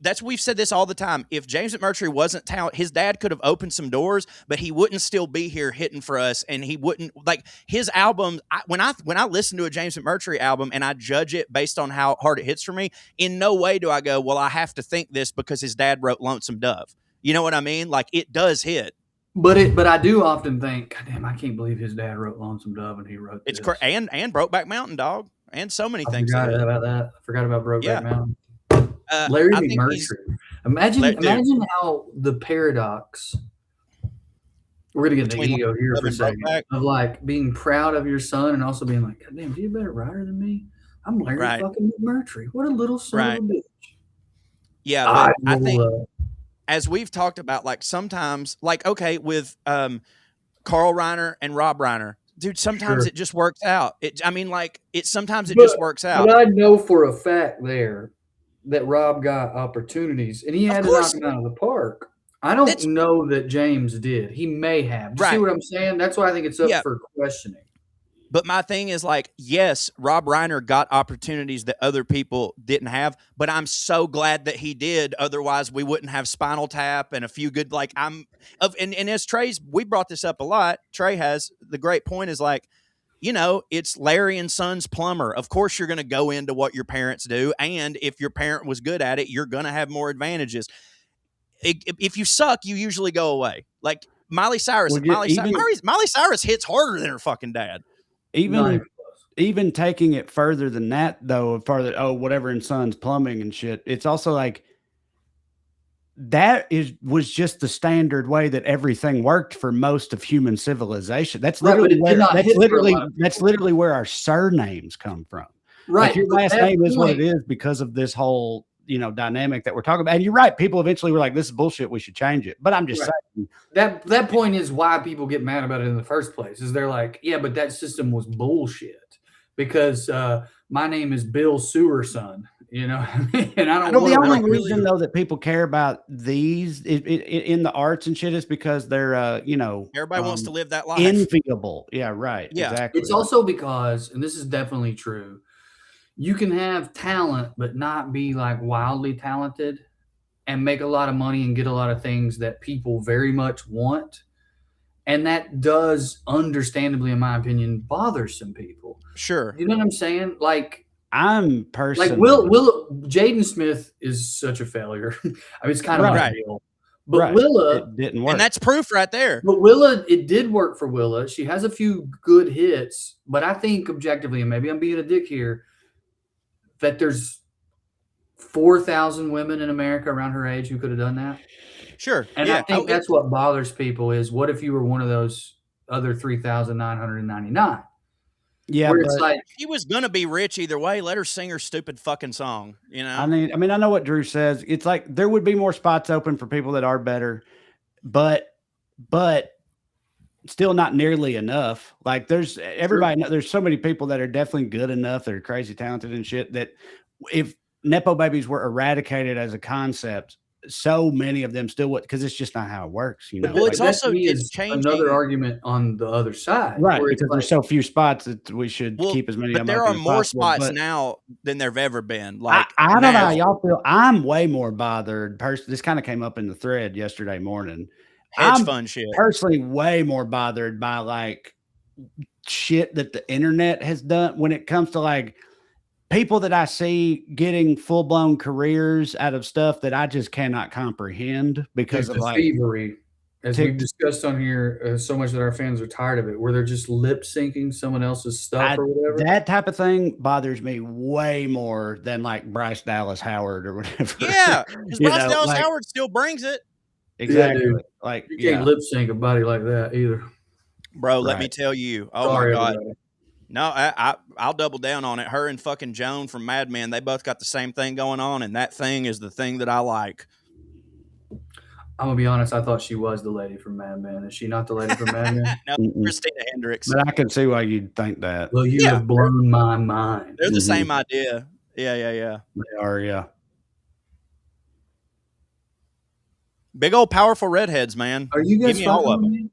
That's we've said this all the time. If James McMurtry wasn't talented, his dad could have opened some doors, but he wouldn't still be here hitting for us. And he wouldn't like his album. When I listen to a James McMurtry album and I judge it based on how hard it hits for me, in no way do I go, well, I have to think this because his dad wrote Lonesome Dove. You know what I mean? Like, it does hit. But I do often think, God damn, I can't believe his dad wrote Lonesome Dove and he wrote this. It's and Brokeback Mountain, dog. And so many things. I forgot about that. I forgot about Brokeback Mountain. Larry McMurtry. Imagine how the paradox. We're gonna get the ego here for a second of like being proud of your son and also being like, God damn, you a better rider than me. I'm Larry fucking McMurtry. What a little son of a bitch. Yeah, but I think as we've talked about, like sometimes, like with Carl Reiner and Rob Reiner. Dude, sometimes it just works out. Sometimes it just works out. But I know for a fact there that Rob got opportunities, and he had to knock them out of the park. I don't know that James did. He may have. Do you see what I'm saying? That's why I think it's up for questioning. But my thing is like, yes, Rob Reiner got opportunities that other people didn't have, but I'm so glad that he did. Otherwise, we wouldn't have Spinal Tap and a few good, and as Trey's, we brought this up a lot. Trey has the great point is like, it's Larry and Son's plumber. Of course, you're going to go into what your parents do. And if your parent was good at it, you're going to have more advantages. If you suck, you usually go away. Like Miley Cyrus. Miley Cyrus hits harder than her fucking dad. Even even taking it further than that, though, whatever in Son's plumbing and shit, it's also like that was just the standard way that everything worked for most of human civilization. That's literally that's literally where our surnames come from. Right. Like your last name is what it is because of this whole, dynamic that we're talking about. And you're right. People eventually were like, this is bullshit. We should change it. But I'm just saying that point is why people get mad about it in the first place, is they're like, yeah, but that system was bullshit because my name is Bill Sewerson, and I don't. The only reason though that people care about these in the arts and shit is because they're everybody wants to live that life. Enviable. Yeah, right. Yeah. Exactly. It's also because, and this is definitely true, you can have talent but not be like wildly talented and make a lot of money and get a lot of things that people very much want. And that does, understandably, in my opinion, bother some people. Sure. You know what I'm saying? Like, I'm personally like Jaden Smith is such a failure. I mean, it's kind of my deal. But Willa, it didn't work. And that's proof right there. But Willa, it did work for Willa. She has a few good hits, but I think objectively, and maybe I'm being a dick here, that there's 4,000 women in America around her age who could have done that. Sure. And I think that's what bothers people is, what if you were one of those other 3,999? Yeah, where it's like, he was gonna be rich either way. Let her sing her stupid fucking song. I mean, I know what Drew says. It's like there would be more spots open for people that are better, but still not nearly enough. Like there's there's so many people that are definitely good enough, that are crazy talented and shit, that if Nepo babies were eradicated as a concept, so many of them still would, because it's just not how it works, Well, it's also changing. Another argument on the other side, right? Because there's so few spots that we should keep as many. But there are more spots now than there've ever been. Like I don't know how y'all feel. I'm way more bothered. This kind of came up in the thread yesterday morning. Hedge fund shit. Personally, way more bothered by like shit that the internet has done when it comes to like people that I see getting full blown careers out of stuff that I just cannot comprehend because of like thievery, as we've discussed on here so much that our fans are tired of it, where they're just lip syncing someone else's stuff or whatever. That type of thing bothers me way more than like Bryce Dallas Howard or whatever. Yeah, because Bryce Dallas Howard still brings it. Exactly. Yeah, like you can't lip sync a body like that either, bro. Let me tell you. Oh my god. No, I'll double down on it. Her and fucking Joan from Mad Men, they both got the same thing going on, and that thing is the thing that I like. I'm gonna be honest. I thought she was the lady from Mad Men. Is she not the lady from Mad Men? No, Christina Hendricks. But I can see why you'd think that. Well, you have blown my mind. They're the same idea. Yeah. They are, yeah. Big old powerful redheads, man. Are you guys Give me all of them? Me?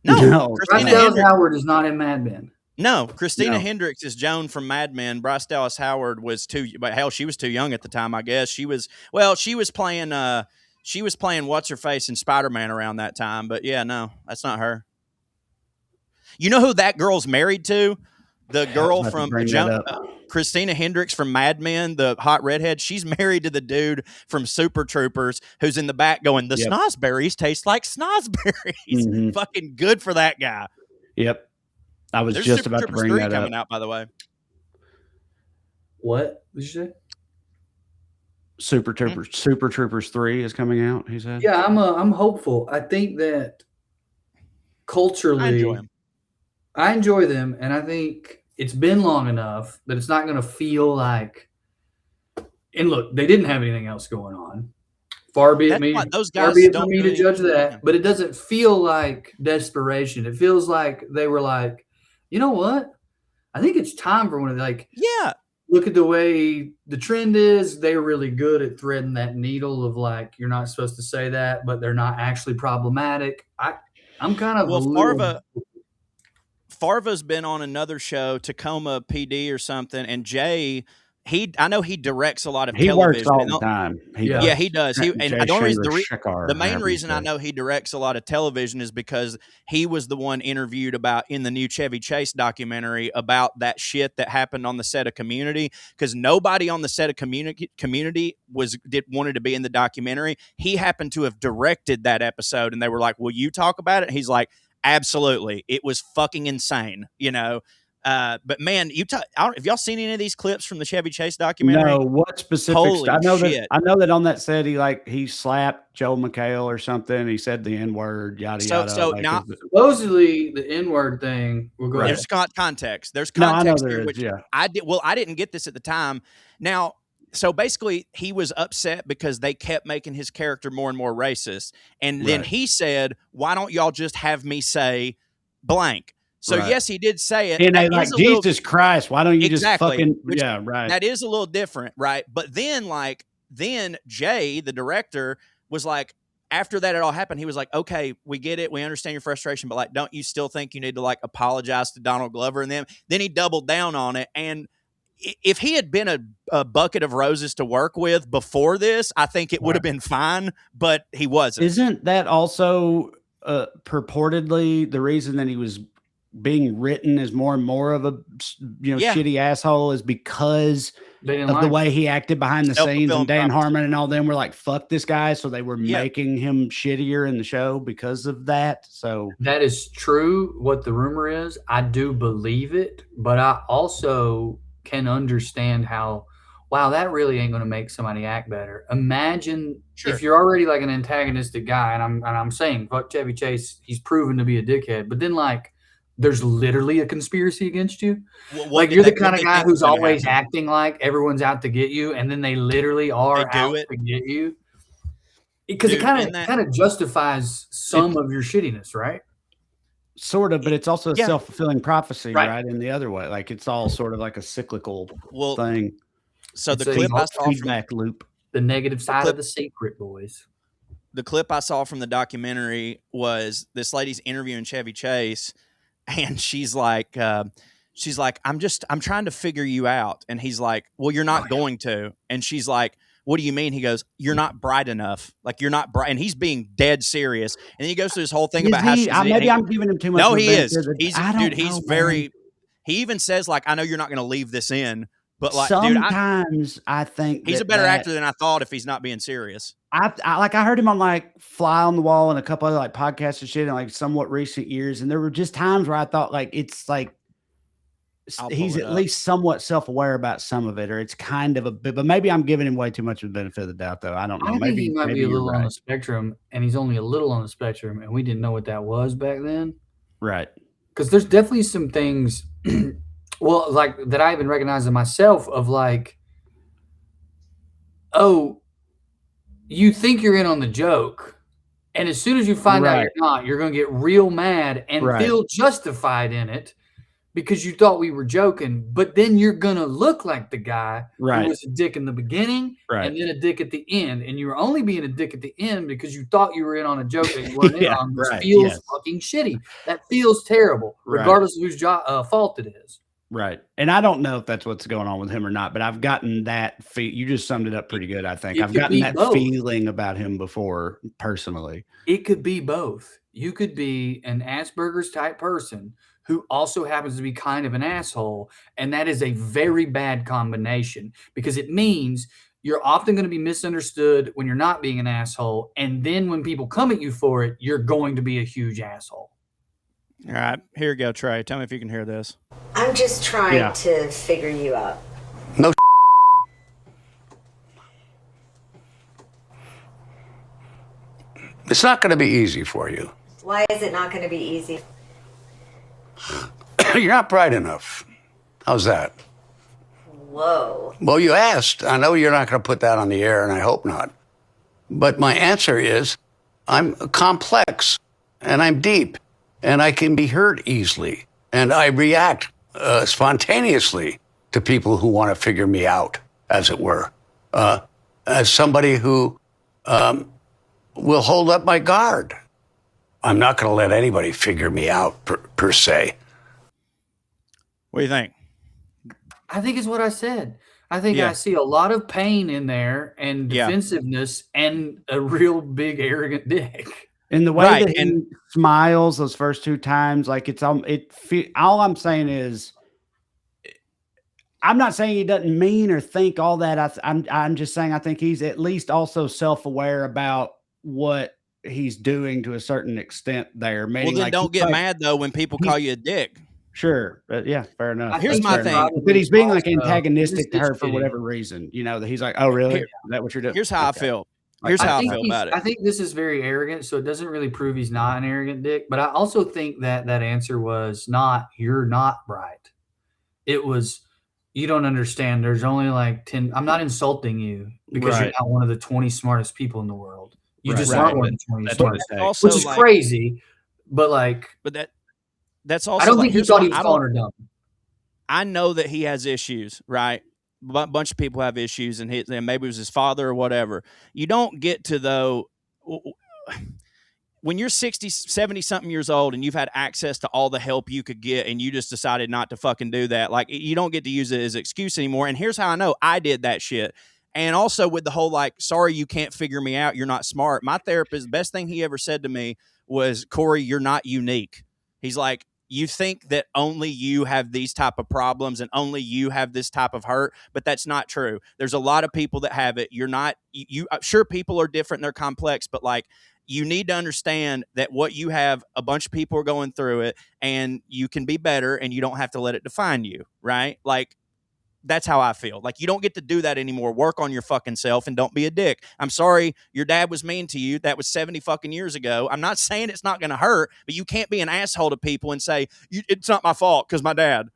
No. Bryce Dallas Howard is not in Mad Men. No, Christina Hendricks is Joan from Mad Men. Bryce Dallas Howard was she was too young at the time, I guess. She was playing what's her face in Spider-Man around that time, but yeah, no, that's not her. You know who that girl's married to? The girl from Christina Hendricks from Mad Men, the hot redhead. She's married to the dude from Super Troopers who's in the back going, the snozberries taste like snozberries. Fucking good for that guy. Yep. I was There's just Super about Troopers to bring 3 that coming up. out, by the way. What did you say? Super Troopers 3 is coming out, he said. Yeah, I'm hopeful. I think that culturally I enjoy them, and I think it's been long enough that it's not going to feel like, and look, they didn't have anything else going on. Far be it me for me to judge that, but it doesn't feel like desperation. It feels like they were like, you know what? I think it's time for one of look at the way the trend is. They're really good at threading that needle of like, you're not supposed to say that, but they're not actually problematic. I'm kind of Farva's been on another show, Tacoma PD or something, and Jay, I know he directs a lot of television. He works all the time. He does. The main reason I know he directs a lot of television is because he was the one interviewed in the new Chevy Chase documentary about that shit that happened on the set of Community, because nobody on the set of Community wanted to be in the documentary. He happened to have directed that episode, and they were like, will you talk about it? He's like, absolutely. It was fucking insane, But man, have y'all seen any of these clips from the Chevy Chase documentary? No, what specifics? Holy I know shit. that on that set he slapped Joel McHale or something. He said the N-word, yada yada. So now supposedly the N-word thing. We'll go there's context. There's No, I know context there here, is, which yeah. I didn't get this at the time. Now, so basically, he was upset because they kept making his character more and more racist, and then he said, "Why don't y'all just have me say blank?" So yes, he did say it. And they like, Jesus Christ, why don't you just fucking right? That is a little different, right? But then Jay, the director, was like, after that it all happened, he was like, okay, we get it, we understand your frustration, but like, don't you still think you need to like apologize to Donald Glover and them? Then he doubled down on it, and if he had been a bucket of roses to work with before this, I think it would have been fine, but he wasn't. Isn't that also purportedly the reason that he was being written as more and more of a shitty asshole is because of the way he acted behind the scenes, and Dan Harmon and all them were like, fuck this guy, so they were making him shittier in the show because of that. So that is true. What the rumor is, I do believe it, but I also can understand how, wow, that really ain't going to make somebody act better. Imagine if you're already like an antagonistic guy, and I'm saying fuck Chevy Chase, he's proven to be a dickhead, but then like there's literally a conspiracy against you. Like you're the kind of guy who's always acting like everyone's out to get you, and then they literally are out to get you. Because it kind of justifies some of your shittiness, right? Sort of, but it's also a self-fulfilling prophecy, right? In the other way, like it's all sort of like a cyclical thing. So the clip I saw feedback loop, the negative side of the secret, boys. The clip I saw from the documentary was this lady's interviewing Chevy Chase, and she's like, I'm trying to figure you out, and he's like, well, you're not going to, and she's like, what do you mean? He goes, you're not bright enough. Like, you're not bright. And he's being dead serious. And then he goes through this whole thing about how she's... Maybe I'm giving him too much. No, he is. He's very... He even says, like, I know you're not going to leave this in, but like, sometimes I think he's a better actor than I thought if he's not being serious. I heard him on like Fly on the Wall and a couple other like podcasts and shit in like somewhat recent years. And there were just times where I thought like, it's like, he's at least somewhat self-aware about some of it, or it's kind of a bit, but maybe I'm giving him way too much of the benefit of the doubt, though. I don't know. I think he might be a little on the spectrum, and he's only a little on the spectrum, and we didn't know what that was back then. Right. Because there's definitely some things, well, like that I even recognize in myself of like, oh, you think you're in on the joke, and as soon as you find out you're not, you're going to get real mad and feel justified in it, because you thought we were joking, but then you're going to look like the guy who was a dick in the beginning and then a dick at the end. And you were only being a dick at the end because you thought you were in on a joke that you weren't in on, which feels fucking shitty. That feels terrible, regardless of whose fault it is. Right. And I don't know if that's what's going on with him or not, but I've gotten that you just summed it up pretty good, I think. I've gotten that feeling about him before, personally. It could be both. You could be an Asperger's type person who also happens to be kind of an asshole. And that is a very bad combination, because it means you're often going to be misunderstood when you're not being an asshole. And then when people come at you for it, you're going to be a huge asshole. All right, here you go, Trey. Tell me if you can hear this. I'm just trying to figure you out. No. It's not going to be easy for you. Why is it not going to be easy? You're not bright enough. How's that? Whoa. Well, you asked. I know you're not going to put that on the air, and I hope not. But my answer is, I'm complex, and I'm deep, and I can be hurt easily, and I react spontaneously to people who want to figure me out, as it were, as somebody who will hold up my guard. I'm not going to let anybody figure me out per se. What do you think? I think it's what I said. I think I see a lot of pain in there and defensiveness and a real big arrogant dick. And the way that he smiles those first two times, like all I'm saying is, I'm not saying he doesn't mean or think all that. I'm just saying I think he's at least also self-aware about what he's doing to a certain extent there. Well, then don't get mad though when people call you a dick. Sure, but yeah, fair enough. Here's That's my fair thing. enough. But he's being like Also, antagonistic to this her is for shitty. whatever reason. That he's like, oh, really? Is that what you're doing? Here's how I Okay. feel. Here's how I feel about it. I think this is very arrogant, so it doesn't really prove he's not an arrogant dick. But I also think that answer was not, you're not right. It was, you don't understand. There's only like 10. I'm not insulting you because you're Right. not one of the 20 smartest people in the world. You Right. just Right. aren't one of the 20 That's smartest, what Also, which is like, crazy. But like, But that's also. I don't like, think he here's thought what- he was I calling don't- her dumb. I know that he has issues, right? A bunch of people have issues, and maybe it was his father or whatever. You don't get to, though, when you're 60, 70 something years old and you've had access to all the help you could get and you just decided not to fucking do that, like, you don't get to use it as an excuse anymore. And here's how I know I did that shit. And also with the whole, like, sorry, you can't figure me out, you're not smart. My therapist, the best thing he ever said to me was, Corey, you're not unique. He's like, you think that only you have these type of problems and only you have this type of hurt, but that's not true. There's a lot of people that have it. You're not, sure, people are different and they're complex, but like, you need to understand that what you have, a bunch of people are going through it, and you can be better and you don't have to let it define you, right? Like, that's how I feel. Like, you don't get to do that anymore. Work on your fucking self and don't be a dick. I'm sorry your dad was mean to you. That was 70 fucking years ago. I'm not saying it's not going to hurt, but you can't be an asshole to people and say, it's not my fault because my dad.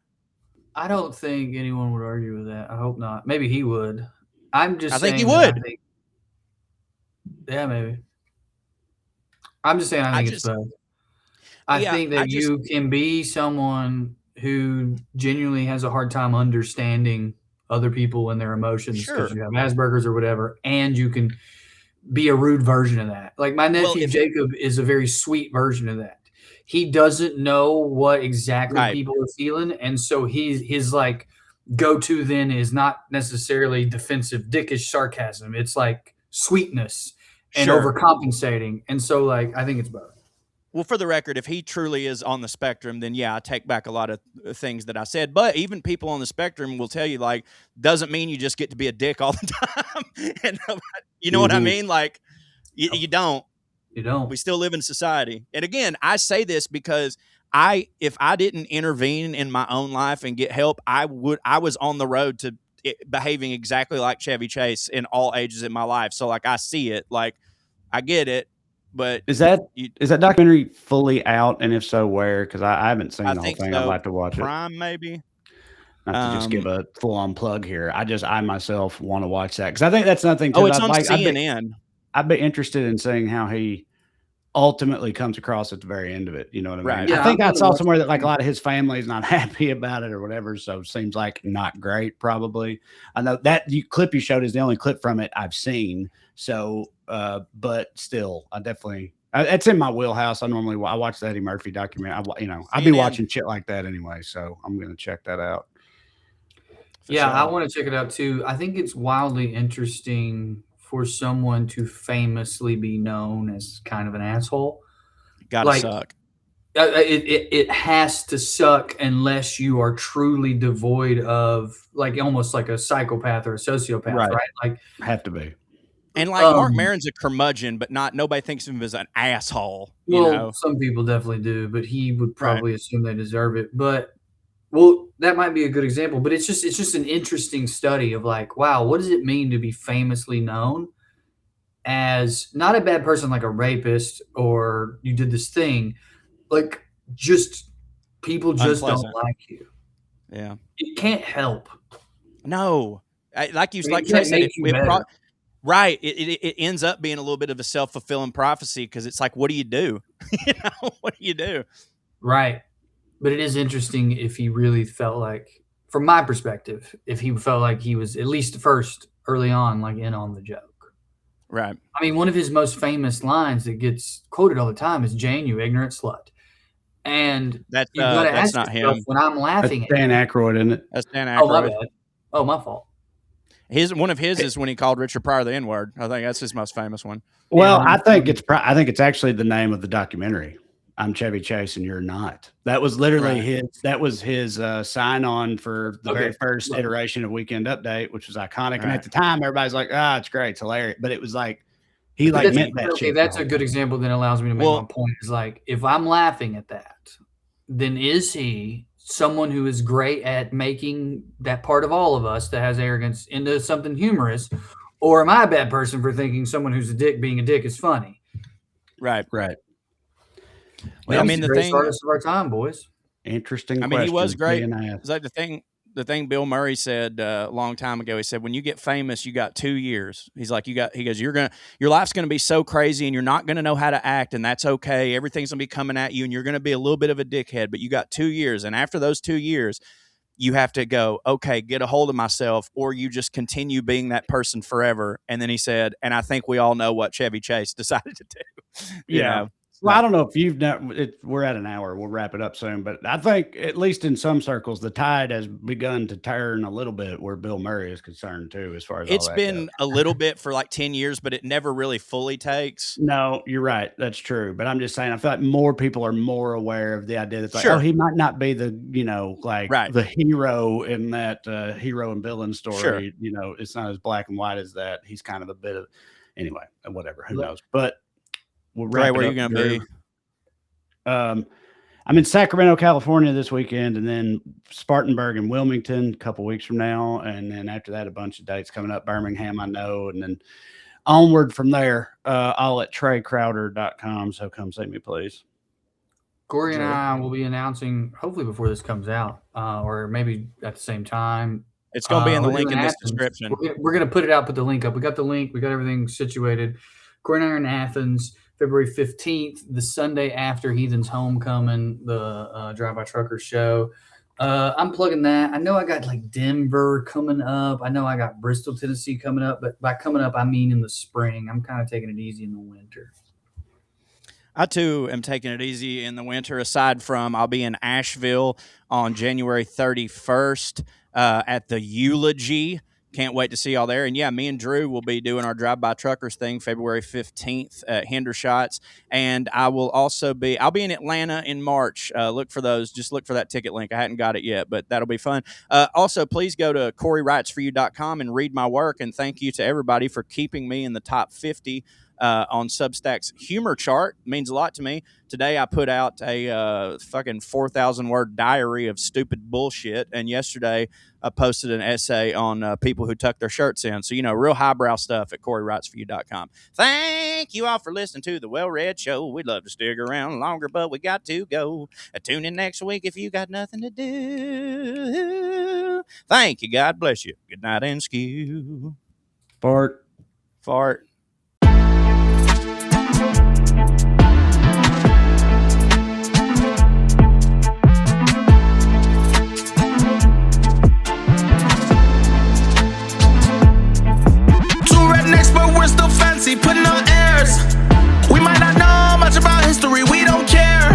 I don't think anyone would argue with that. I hope not. Maybe he would. I'm just I think he saying that would. yeah, maybe. I'm just saying I think it's both. I think that you can be someone who genuinely has a hard time understanding other people and their emotions because you have Asperger's or whatever, and you can be a rude version of that. Like my nephew Jacob is a very sweet version of that. He doesn't know what exactly people are feeling, and so his like go-to then is not necessarily defensive dickish sarcasm. It's like sweetness and overcompensating. And so like I think it's both. Well, for the record, if he truly is on the spectrum, then yeah, I take back a lot of things that I said. But even people on the spectrum will tell you, like, doesn't mean you just get to be a dick all the time. And you know what I mean? Like, you don't. You don't. We still live in society. And again, I say this because if I didn't intervene in my own life and get help, I was on the road to behaving exactly like Chevy Chase in all ages in my life. So like, I see it, like, I get it. But is that documentary fully out? And if so, where? Because I haven't seen the whole thing. So. I'd like to watch Prime, maybe. Not to just give a full-on plug here. I myself want to watch that because I think that's nothing. Oh, it's on CNN. I'd be interested in seeing how he ultimately comes across at the very end of it. You know what I mean? Right. Yeah, I think I saw somewhere that like a lot of his family is not happy about it or whatever. So it seems like not great, probably. I know that clip you showed is the only clip from it I've seen. So, but still, I definitely, it's in my wheelhouse. I watch the Eddie Murphy documentary. I'd be watching shit like that anyway. So I'm going to check that out. I want to check it out too. I think it's wildly interesting for someone to famously be known as kind of an asshole. Gotta suck. It has to suck unless you are truly devoid of like almost like a psychopath or a sociopath, right? Like have to be. And like Mark Maron's a curmudgeon, but nobody thinks of him as an asshole. Some people definitely do, but he would probably assume they deserve it. But that might be a good example. But it's just an interesting study of like, wow, what does it mean to be famously known as not a bad person like a rapist or you did this thing, like just people just don't like you. Yeah, it can't help. No, like Trey said, right. It ends up being a little bit of a self-fulfilling prophecy because it's like, what do you do? What do you do? Right. But it is interesting if he really felt like, from my perspective, if he felt like he was at least first early on, like in on the joke. Right. I mean, one of his most famous lines that gets quoted all the time is "Jane, you ignorant slut." And that's not him. When I'm laughing at Dan Aykroyd, isn't it? That's Dan Aykroyd. Oh, my bad. Oh, my fault. One of his is when he called Richard Pryor the N-word. I think that's his most famous one. Well, I think it's actually the name of the documentary. I'm Chevy Chase and you're not. That was literally his sign on for the very first iteration of Weekend Update, which was iconic. Right. And at the time, everybody's like, it's great, it's hilarious. But it was like he meant that. Okay, that's a good example that allows me to make my point. Is like if I'm laughing at that, then is he someone who is great at making that part of all of us that has arrogance into something humorous? Or am I a bad person for thinking someone who's a dick being a dick is funny? Right. Right. Well, I mean, the the greatest thing, artist of our time, boys. Interesting. I mean, he was questions great. being asked. It's like the thing Bill Murray said a long time ago. He said, when you get famous, you got 2 years. He's like, he goes, your life's going to be so crazy and you're not going to know how to act, and that's okay. Everything's going to be coming at you and you're going to be a little bit of a dickhead, but you got 2 years. And after those 2 years, you have to go, okay, get a hold of myself, or you just continue being that person forever. And then he said, and I think we all know what Chevy Chase decided to do. You know? Well, I don't know if you've we're at an hour. We'll wrap it up soon, but I think at least in some circles, the tide has begun to turn a little bit where Bill Murray is concerned too, as far as it's been a little bit for like 10 years, but it never really fully takes. No, you're right. That's true. But I'm just saying, I feel like more people are more aware of the idea that, like, Sure. oh, he might not be the, Right. the hero in that hero and villain story. Sure. It's not as black and white as that. He's kind of a bit of, anyway, whatever, who knows? But we'll wrap Ray, it where are up, you going to Drew. be? I'm in Sacramento, California this weekend, and then Spartanburg and Wilmington a couple weeks from now. And then after that, a bunch of dates coming up. Birmingham, I know. And then onward from there, all at TreyCrowder.com. So come see me, please. Corey and I will be announcing, hopefully before this comes out, or maybe at the same time. It's going to be in the we're link in doing this Athens. description. We're going to put it out, put the link up. We got the link. We got everything situated. Corey and I are in Athens, February 15th, the Sunday after Heathen's Homecoming, the Drive-By Truckers show. I'm plugging that. I know I got like Denver coming up. I know I got Bristol, Tennessee coming up. But by coming up, I mean in the spring. I'm kind of taking it easy in the winter. I, too, am taking it easy in the winter, aside from I'll be in Asheville on January 31st at the Eulogy. Can't wait to see y'all there. And, yeah, me and Drew will be doing our Drive-By Truckers thing February 15th at Hendershots. And I'll be in Atlanta in March. Look for those. Just look for that ticket link. I hadn't got it yet, but that'll be fun. Also, please go to CoreyWritesForYou.com and read my work. And thank you to everybody for keeping me in the top 50 on Substack's humor chart. It means a lot to me. Today I put out a fucking 4,000-word diary of stupid bullshit, and yesterday I posted an essay on people who tuck their shirts in. So, real highbrow stuff at CoreyWritesForYou.com. Thank you all for listening to the WellRED Show. We'd love to stick around longer, but we got to go. Tune in next week if you got nothing to do. Thank you. God bless you. Good night and skew. Fart. We're still fancy, putting on airs. We might not know much about history, we don't care.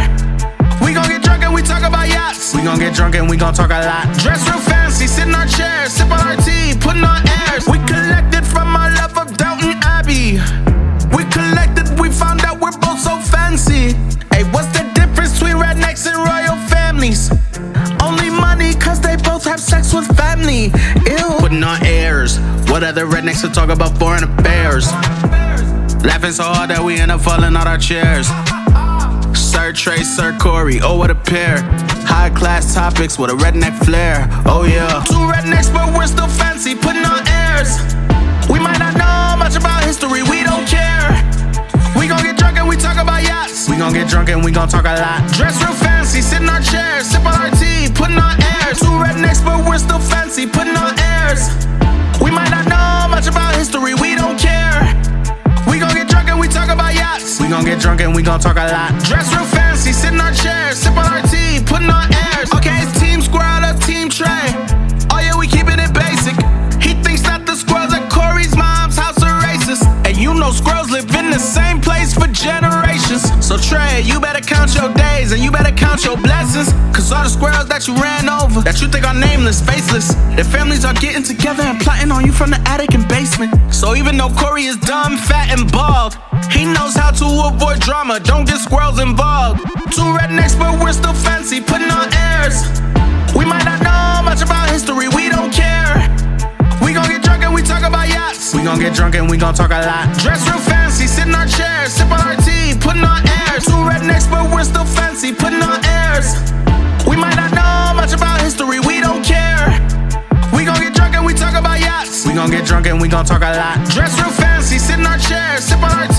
We gon' get drunk and we talk about yachts. We gon' get drunk and we gon' talk a lot. Dress real fancy, sit in our chairs, sip on our tea, putting on airs. We collected from our love of Downton Abbey. We collected, we found out we're both so fancy. Hey, what's the difference between rednecks and royal families? Only money, cause they both have sex with family. Ew. Putting on airs. What other rednecks to talk about foreign affairs? Laughing so hard that we end up falling out our chairs. Sir Trey, Sir Corey, oh what a pair. High class topics with a redneck flair. Oh yeah. Two rednecks but we're still fancy, putting on airs. We might not know much about history, we don't care. We gon' get drunk and we talk about yachts. We gon' get drunk and we gon' talk a lot. Dress real fancy, sit in our chairs, sip on our tea, putting on airs. Two rednecks but we're still fancy, putting on airs. We might not know much about history, we don't care. We gon' get drunk and we talk about yachts. We gon' get drunk and we gon' talk a lot. Dress real fancy, sit in our chairs, sip on our tea, putting on airs. Okay, it's Team Squirrel or Team Trey. Oh yeah, we keeping it basic. He thinks that the squirrels at Corey's mom's house are racist. And you know squirrels live in the same place for generations. So Trey, you better count your days and you better count your blessings. Cause all the squirrels that you ran over, that you think are nameless, faceless, their families are getting together and plotting on you from the attic and basement. So even though Corey is dumb, fat, and bald, he knows how to avoid drama, don't get squirrels involved. Two rednecks but we're still fancy, putting on airs. We might not know much about history, we don't care. We gon' get drunk and we talk about yachts. We gon' get drunk and we gon' talk a lot. Dress real fancy, sit in our chairs, sip on our tea, putting on airs. Two rednecks but we're still fancy, putting on airs. We might not know much drunk and we gon' talk a lot. Dress real fancy, sit in our chairs, sip on our